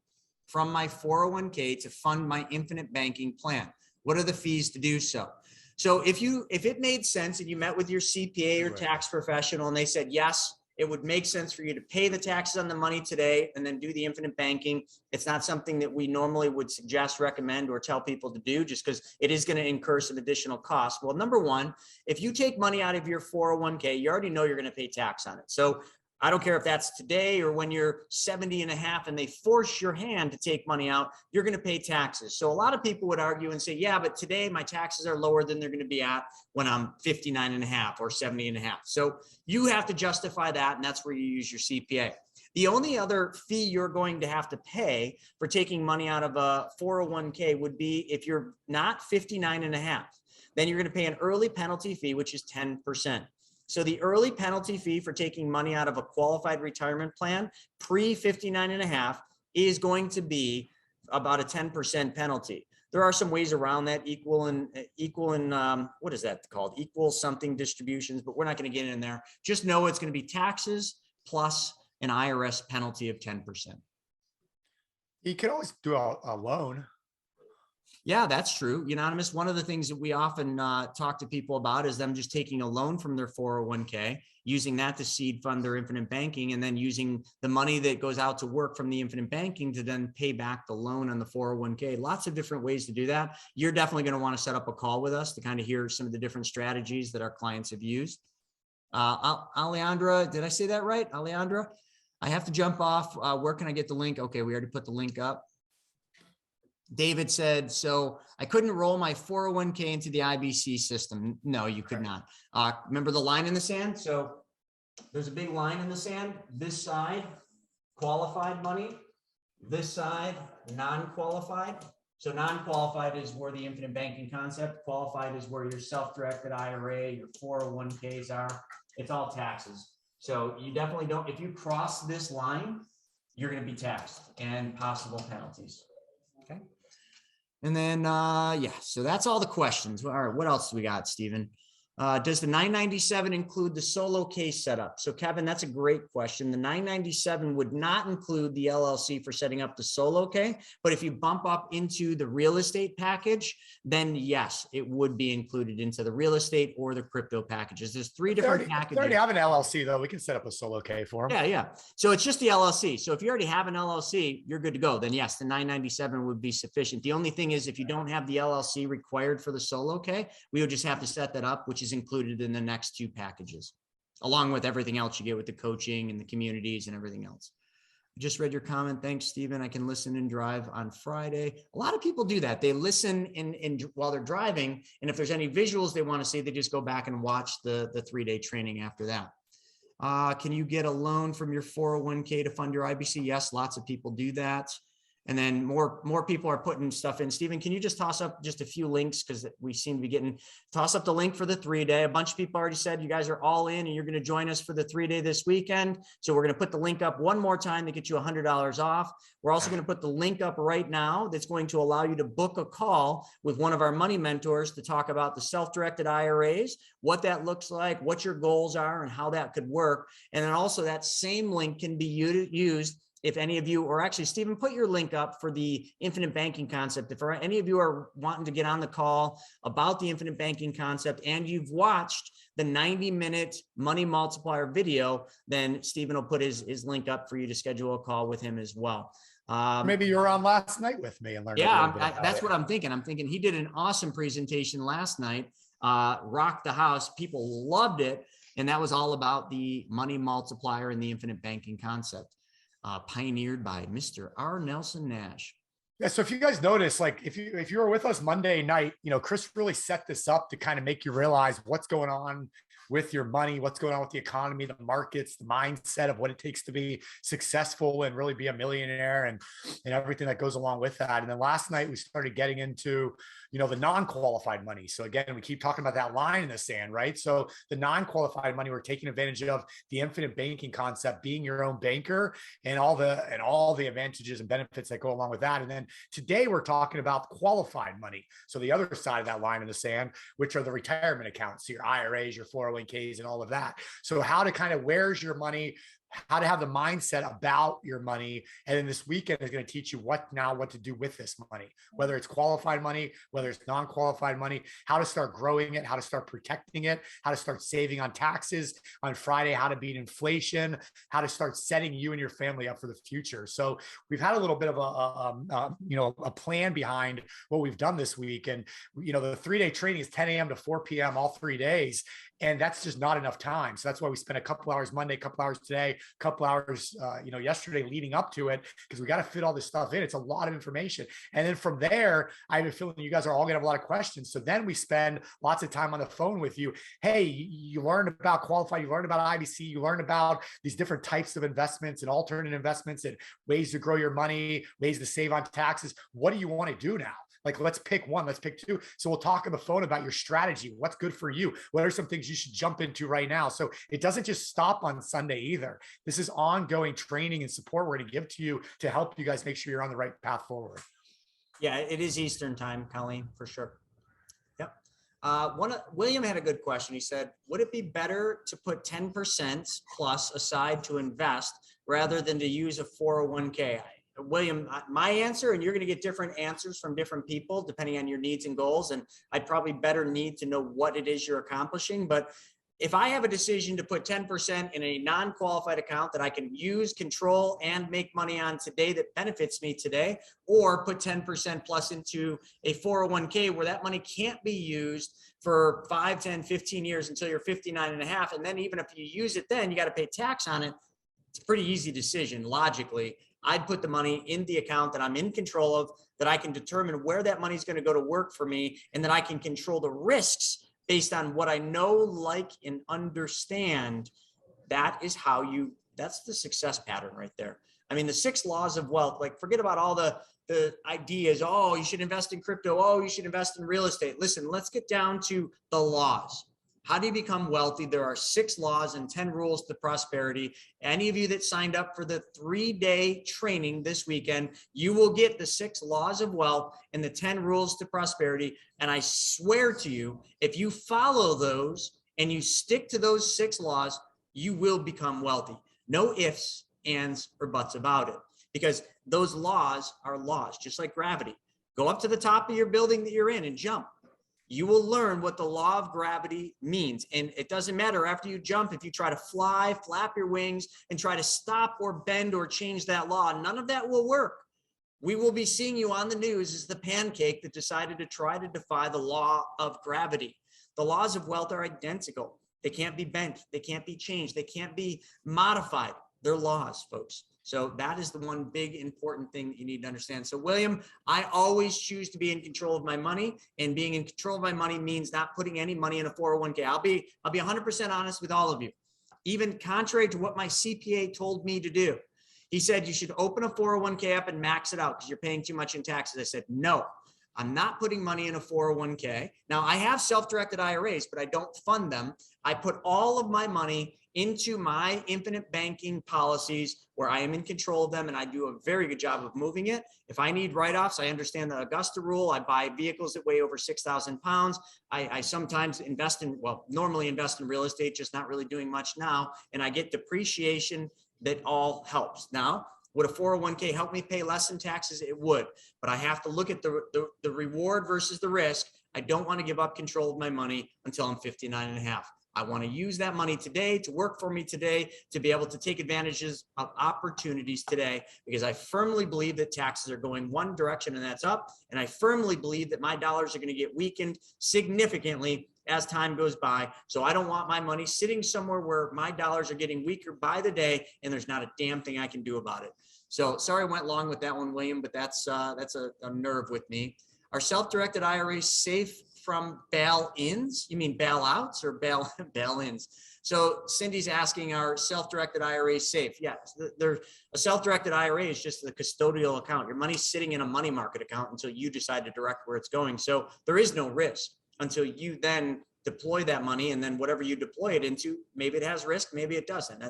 from my 401k to fund my infinite banking plan? What are the fees to do so? So if it made sense and you met with your CPA or tax professional and they said, yes, it would make sense for you to pay the taxes on the money today and then do the infinite banking. It's not something that we normally would suggest, recommend, or tell people to do just because it is going to incur some additional costs. Well, number one, if you take money out of your 401k, you already know you're going to pay tax on it. So I don't care if that's today or when you're 70 and a half and they force your hand to take money out, you're going to pay taxes. So a lot of people would argue and say, yeah, but today my taxes are lower than they're going to be at when I'm 59 and a half or 70 and a half. So you have to justify that. And that's where you use your CPA. The only other fee you're going to have to pay for taking money out of a 401k would be if you're not 59 and a half, then you're going to pay an early penalty fee, which is 10%. So the early penalty fee for taking money out of a qualified retirement plan pre 59 and a half is going to be about a 10% penalty. There are some ways around that, equal and what is that called? Equal something distributions, but we're not going to get in there. Just know it's going to be taxes plus an IRS penalty of 10%. You can always do a loan. Yeah, that's true. Unanimous. One of the things that we often talk to people about is them just taking a loan from their 401k, using that to seed fund their infinite banking, and then using the money that goes out to work from the infinite banking to then pay back the loan on the 401k. Lots of different ways to do that. You're definitely going to want to set up a call with us to kind of hear some of the different strategies that our clients have used. Alejandra, did I say that right? Alejandra, I have to jump off. Where can I get the link? Okay, we already put the link up. David said, so I couldn't roll my 401k into the IBC system. No, you could not. Remember the line in the sand? So there's a big line in the sand. This side, qualified money. This side, non-qualified. So non-qualified is where the infinite banking concept. Qualified is where your self-directed IRA, your 401ks are. It's all taxes. So you definitely don't, if you cross this line, you're going to be taxed and possible penalties. Okay. And then, yeah, so that's all the questions. All right, what else do we got, Stephen? Does the 997 include the solo case setup? So Kevin, that's a great question. The 997 would not include the LLC for setting up the solo K, but if you bump up into the real estate package, then yes, it would be included into the real estate or the crypto packages. There's three different packages. They already have an LLC though. We can set up a solo K for them. Yeah, yeah. So it's just the LLC. So if you already have an LLC, you're good to go. Then yes, the 997 would be sufficient. The only thing is if you don't have the LLC required for the solo K, we would just have to set that up, which is included in the next two packages, along with everything else you get with the coaching and the communities and everything else. I just read your comment. Thanks, Stephen. I can listen and drive on Friday. A lot of people do that. They listen in while they're driving. And if there's any visuals they want to see, they just go back and watch the 3-day training after that. Can you get a loan from your 401k to fund your IBC? Yes, lots of people do that. And then more people are putting stuff in. Stephen, can you just toss up just a few links? Because we seem to be toss up the link for the 3-day. A bunch of people already said you guys are all in and you're going to join us for the 3-day this weekend. So we're going to put the link up one more time to get you $100 off. We're also going to put the link up right now that's going to allow you to book a call with one of our money mentors to talk about the self-directed IRAs, what that looks like, what your goals are, and how that could work. And then also that same link can be used if any of you, or actually, Stephen, put your link up for the infinite banking concept. If any of you are wanting to get on the call about the infinite banking concept and you've watched the 90-minute money multiplier video, then Stephen will put his link up for you to schedule a call with him as well. Maybe you were on last night with me and learned. Yeah, that's what I'm thinking. I'm thinking he did an awesome presentation last night, rocked the house. People loved it. And that was all about the money multiplier and the infinite banking concept. Pioneered by Mr. R. Nelson Nash. Yeah. So if you guys notice, like if you were with us Monday night, Chris really set this up to kind of make you realize what's going on with your money, what's going on with the economy, the markets, the mindset of what it takes to be successful and really be a millionaire and everything that goes along with that. And then last night we started getting into, the non-qualified money. So again, we keep talking about that line in the sand, right? So the non-qualified money, we're taking advantage of the infinite banking concept, being your own banker and all the advantages and benefits that go along with that. And then today we're talking about qualified money. So the other side of that line in the sand, which are the retirement accounts, so your IRAs, your 401ks, and all of that. So how to kind of, where's your money, how to have the mindset about your money. And then this weekend is going to teach you what to do with this money, whether it's qualified money, whether it's non-qualified money, how to start growing it, how to start protecting it, how to start saving on taxes on Friday, how to beat inflation, how to start setting you and your family up for the future. So we've had a little bit of a plan behind what we've done this week. And, the 3-day training is 10 a.m. to 4 p.m. all 3 days. And that's just not enough time. So that's why we spent a couple hours Monday, a couple hours today, a couple hours, yesterday leading up to it, because we got to fit all this stuff in. It's a lot of information. And then from there, I have a feeling you guys are all going to have a lot of questions. So then we spend lots of time on the phone with you. Hey, you learned about qualified, you learned about IBC, you learned about these different types of investments and alternate investments and ways to grow your money, ways to save on taxes. What do you want to do now? Like, let's pick one, let's pick two. So we'll talk on the phone about your strategy. What's good for you? What are some things you should jump into right now? So it doesn't just stop on Sunday either. This is ongoing training and support we're going to give to you to help you guys make sure you're on the right path forward. Yeah, it is Eastern time, Colleen, for sure. Yep. William had a good question. He said, would it be better to put 10% plus aside to invest rather than to use a 401k? William, my answer, and you're going to get different answers from different people depending on your needs and goals. And I'd probably better need to know what it is you're accomplishing. But if I have a decision to put 10% in a non-qualified account that I can use, control, and make money on today that benefits me today, or put 10% plus into a 401k where that money can't be used for 5, 10, 15 years until you're 59 and a half. And then even if you use it, then you got to pay tax on it. It's a pretty easy decision logically. I'd put the money in the account that I'm in control of, that I can determine where that money is going to go to work for me, and that I can control the risks based on what I know, like, and understand. That's the success pattern right there. I mean, the 6 laws of wealth, like, forget about all the ideas. Oh, you should invest in crypto. Oh, you should invest in real estate. Listen, let's get down to the laws. How do you become wealthy? There are 6 laws and 10 rules to prosperity. Any of you that signed up for the 3-day training this weekend, you will get the 6 laws of wealth and the 10 rules to prosperity. And I swear to you, if you follow those and you stick to those 6 laws, you will become wealthy. No ifs, ands, or buts about it, because those laws are laws, just like gravity. Go up to the top of your building that you're in and jump. You will learn what the law of gravity means. And it doesn't matter after you jump, if you try to fly, flap your wings, and try to stop or bend or change that law, none of that will work. We will be seeing you on the news as the pancake that decided to try to defy the law of gravity. The laws of wealth are identical. They can't be bent. They can't be changed. They can't be modified. They're laws, folks. So that is the one big important thing that you need to understand. So William, I always choose to be in control of my money, and being in control of my money means not putting any money in a 401k. I'll be 100% honest with all of you. Even contrary to what my CPA told me to do. He said, you should open a 401k up and max it out because you're paying too much in taxes. I said, no, I'm not putting money in a 401k. Now I have self-directed IRAs, but I don't fund them. I put all of my money into my infinite banking policies where I am in control of them, and I do a very good job of moving it. If I need write-offs, I understand the Augusta rule. I buy vehicles that weigh over 6,000 pounds. I sometimes normally invest in real estate, just not really doing much now, and I get depreciation that all helps. Now, would a 401k help me pay less in taxes? It would, but I have to look at the reward versus the risk. I don't want to give up control of my money until I'm 59 and a half. I want to use that money today to work for me today, to be able to take advantages of opportunities today, because I firmly believe that taxes are going one direction and that's up. And I firmly believe that my dollars are going to get weakened significantly as time goes by. So I don't want my money sitting somewhere where my dollars are getting weaker by the day and there's not a damn thing I can do about it. So sorry I went long with that one, William, but that's a nerve with me. Are self-directed IRAs safe from bail-ins? You mean bailouts or bail-ins? So Cindy's asking, are self-directed IRAs safe? Yes, a self-directed IRA is just the custodial account. Your money's sitting in a money market account until you decide to direct where it's going. So there is no risk until you then deploy that money, and then whatever you deploy it into, maybe it has risk, maybe it doesn't.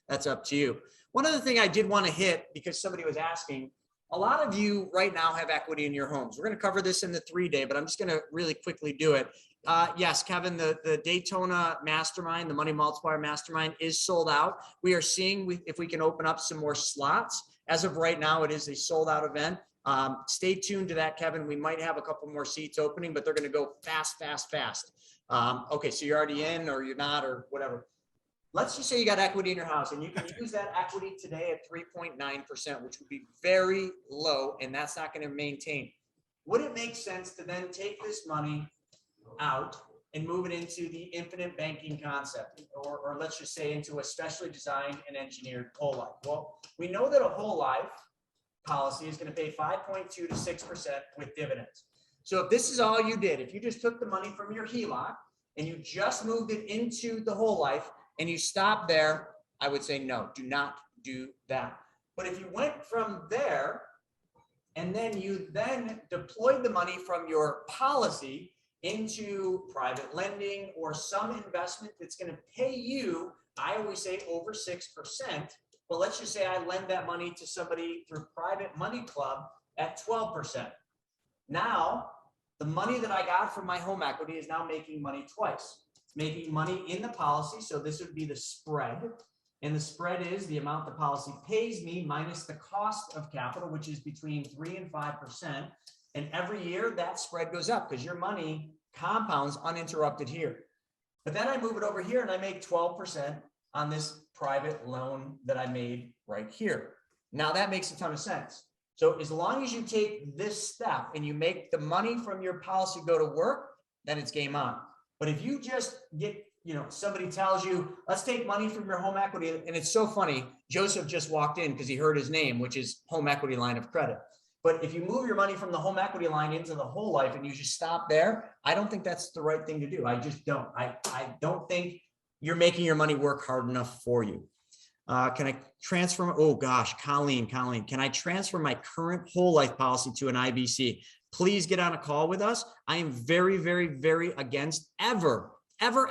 That's up to you. One other thing I did want to hit, because somebody was asking, a lot of you right now have equity in your homes. We're going to cover this in the 3-day, but I'm just going to really quickly do it. Yes, Kevin, the Daytona Mastermind, the Money Multiplier Mastermind is sold out. We are seeing if we can open up some more slots. As of right now, it is a sold out event. Stay tuned to that, Kevin. We might have a couple more seats opening, but they're going to go fast. Okay, so you're already in, or you're not, or whatever. Let's just say you got equity in your house and you can use that equity today at 3.9%, which would be very low, and that's not going to maintain. Would it make sense to then take this money out and move it into the infinite banking concept, or let's just say into a specially designed and engineered whole life? Well, we know that a whole life policy is going to pay 5.2 to 6% with dividends. So if this is all you did, if you just took the money from your HELOC and you just moved it into the whole life, and you stop there, I would say no, do not do that. But if you went from there and then you then deployed the money from your policy into private lending or some investment that's going to pay you, I always say over 6%, but let's just say I lend that money to somebody through Private Money Club at 12%. Now, the money that I got from my home equity is now making money twice. Making money in the policy. So this would be the spread. And the spread is the amount the policy pays me minus the cost of capital, which is between 3 and 5%. And every year that spread goes up because your money compounds uninterrupted here. But then I move it over here and I make 12% on this private loan that I made right here. Now that makes a ton of sense. So as long as you take this step and you make the money from your policy go to work, then it's game on. But if you just get, somebody tells you, let's take money from your home equity. And it's so funny. Joseph just walked in because he heard his name, which is home equity line of credit. But if you move your money from the home equity line into the whole life and you just stop there, I don't think that's the right thing to do. I just don't. I don't think you're making your money work hard enough for you. Can I transfer? Oh gosh, Colleen, can I transfer my current whole life policy to an IBC? Please get on a call with us. I am very, very, very against ever ever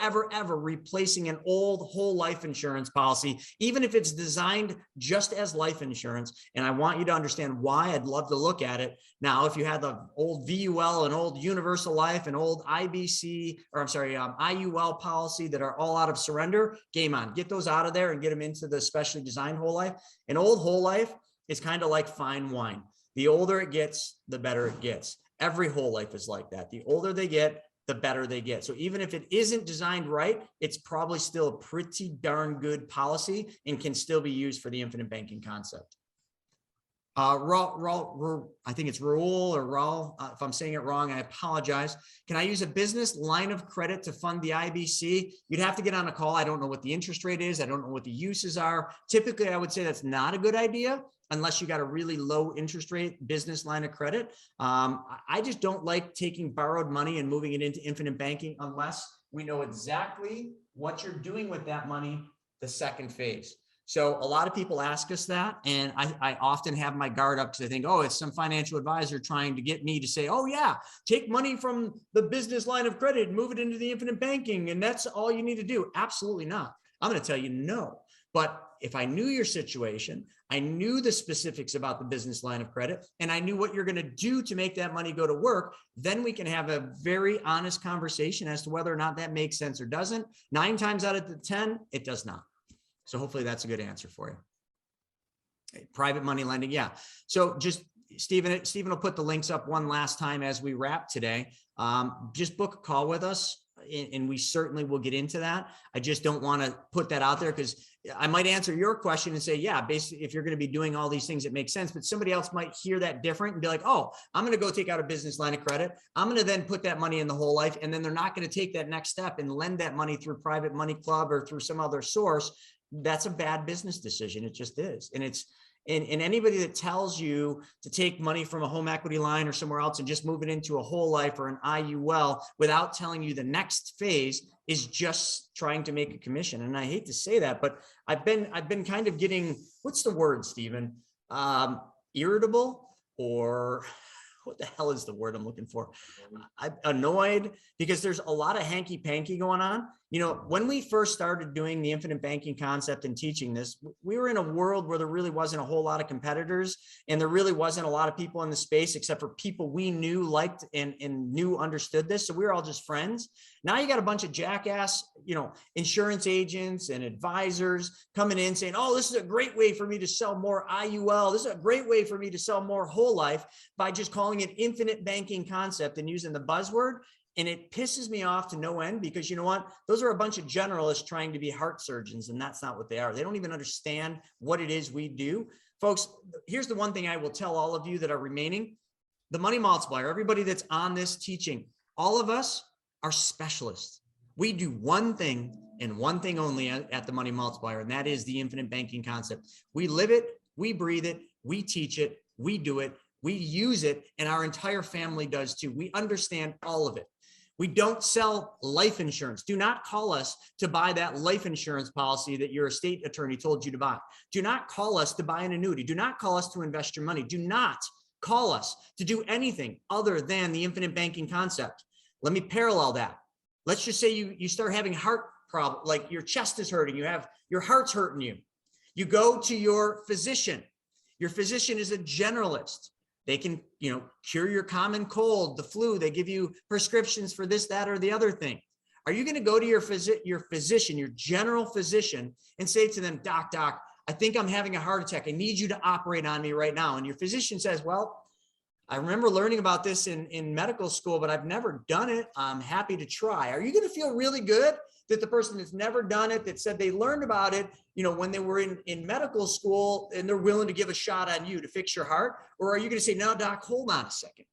replacing an old whole life insurance policy, even if it's designed just as life insurance. And I want you to understand why. I'd love to look at it. Now, if you had the old VUL, an old universal life, an old IBC, or I'm sorry, IUL policy that are all out of surrender, game on. Get those out of there and get them into the specially designed whole life. An old whole life is kind of like fine wine. The older it gets, the better it gets. Every whole life is like that. The older they get, the better they get. So even if it isn't designed right, it's probably still a pretty darn good policy and can still be used for the infinite banking concept. I think it's Raul or Raul. If I'm saying it wrong, I apologize. Can I use a business line of credit to fund the IBC? You'd have to get on a call. I don't know what the interest rate is. I don't know what the uses are. Typically, I would say that's not a good idea unless you got a really low interest rate business line of credit. I just don't like taking borrowed money and moving it into infinite banking unless we know exactly what you're doing with that money the second phase. So a lot of people ask us that, and I often have my guard up because I think, oh, it's some financial advisor trying to get me to say, oh yeah, take money from the business line of credit and move it into the infinite banking, and that's all you need to do. Absolutely not. I'm going to tell you no. But if I knew your situation, I knew the specifics about the business line of credit, and I knew what you're going to do to make that money go to work, then we can have a very honest conversation as to whether or not that makes sense or doesn't. 9 times out of the 10, it does not. So hopefully that's a good answer for you. Private money lending. Yeah. So just Stephen will put the links up one last time as we wrap today. Just book a call with us and we certainly will get into that. I just don't want to put that out there because I might answer your question and say, yeah, basically, if you're going to be doing all these things, it makes sense. But somebody else might hear that different and be like, oh, I'm going to go take out a business line of credit. I'm going to then put that money in the whole life. And then they're not going to take that next step and lend that money through Private Money Club or through some other source. That's a bad business decision. It just is. And it's, and anybody that tells you to take money from a home equity line or somewhere else and just move it into a whole life or an IUL without telling you the next phase is just trying to make a commission. And I hate to say that, but I've been kind of getting, what's the word, Stephen? Irritable, or what the hell is the word I'm looking for? I'm annoyed because there's a lot of hanky panky going on. You know, when we first started doing the infinite banking concept and teaching this, we were in a world where there really wasn't a whole lot of competitors and there really wasn't a lot of people in the space except for people we knew, liked, and knew understood this. So we were all just friends. Now you got a bunch of jackass, insurance agents and advisors coming in saying, oh, this is a great way for me to sell more IUL. This is a great way for me to sell more whole life by just calling it infinite banking concept and using the buzzword. And it pisses me off to no end because you know what? Those are a bunch of generalists trying to be heart surgeons, and that's not what they are. They don't even understand what it is we do. Folks, here's the one thing I will tell all of you that are remaining. The money multiplier, everybody that's on this teaching, all of us are specialists. We do one thing and one thing only at the money multiplier, and that is the infinite banking concept. We live it, we breathe it, we teach it, we do it, we use it, and our entire family does too. We understand all of it. We don't sell life insurance. Do not call us to buy that life insurance policy that your estate attorney told you to buy. Do not call us to buy an annuity. Do not call us to invest your money. Do not call us to do anything other than the infinite banking concept. Let me parallel that. Let's just say you start having heart problem, like your chest is hurting, your heart's hurting you. You go to your physician. Your physician is a generalist. They can, cure your common cold, the flu. They give you prescriptions for this, that, or the other thing. Are you going to go to your physician, your general physician, and say to them, doc, I think I'm having a heart attack. I need you to operate on me right now. And your physician says, well, I remember learning about this in medical school, but I've never done it. I'm happy to try. Are you going to feel really good that the person that's never done it, that said they learned about it, when they were in medical school, and they're willing to give a shot on you to fix your heart? Or are you going to say, no, doc, hold on a second.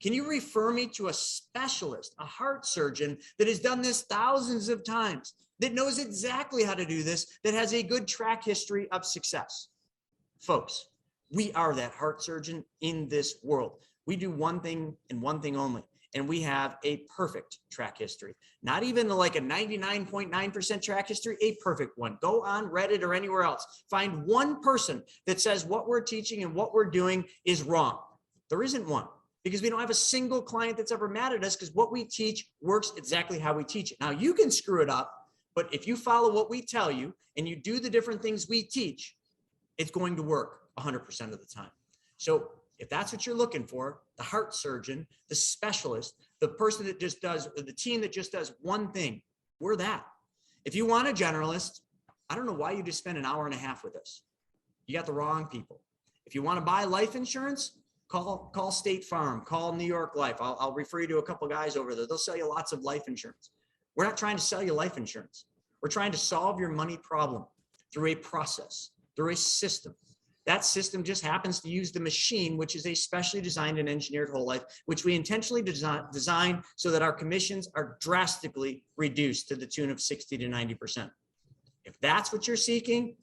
Can you refer me to a specialist, a heart surgeon that has done this thousands of times, that knows exactly how to do this, that has a good track history of success? Folks, we are that heart surgeon in this world. We do one thing and one thing only, and we have a perfect track history. Not even like a 99.9% track history, a perfect one. Go on Reddit or anywhere else. Find one person that says what we're teaching and what we're doing is wrong. There isn't one. because we don't have a single client that's ever mad at us because what we teach works exactly how we teach it. Now you can screw it up, but if you follow what we tell you and you do the different things we teach, it's going to work 100% of the time. So if that's what you're looking for, the heart surgeon, the specialist, the person that just does, the team that just does one thing, we're that. If you want a generalist, I don't know why you just spend an hour and a half with us. You got the wrong people. If you want to buy life insurance, call State Farm, call New York Life. I'll refer you to a couple guys over there. They'll sell you lots of life insurance. We're not trying to sell you life insurance. We're trying to solve your money problem through a process, through a system. That system just happens to use the machine, which is a specially designed and engineered whole life, which we intentionally design so that our commissions are drastically reduced to the tune of 60 to 90%. If that's what you're seeking,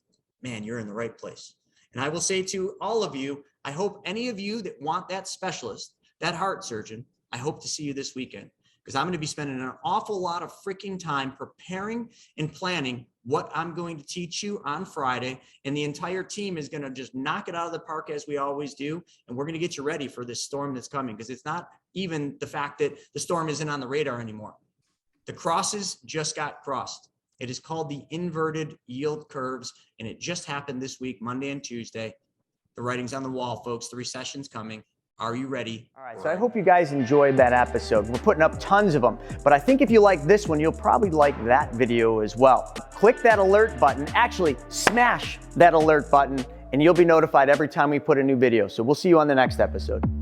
man, you're in the right place. And I will say to all of you, I hope any of you that want that specialist, that heart surgeon, I hope to see you this weekend, because I'm going to be spending an awful lot of freaking time preparing and planning what I'm going to teach you on Friday. And the entire team is going to just knock it out of the park as we always do. And we're going to get you ready for this storm that's coming, because it's not even the fact that the storm isn't on the radar anymore. The crosses just got crossed. It is called the inverted yield curves. And it just happened this week, Monday and Tuesday. The writing's on the wall, folks. The recession's coming. Are you ready? All right, so I hope you guys enjoyed that episode. We're putting up tons of them, but I think if you like this one, you'll probably like that video as well. Click that alert button, actually smash that alert button, and you'll be notified every time we put a new video. So we'll see you on the next episode.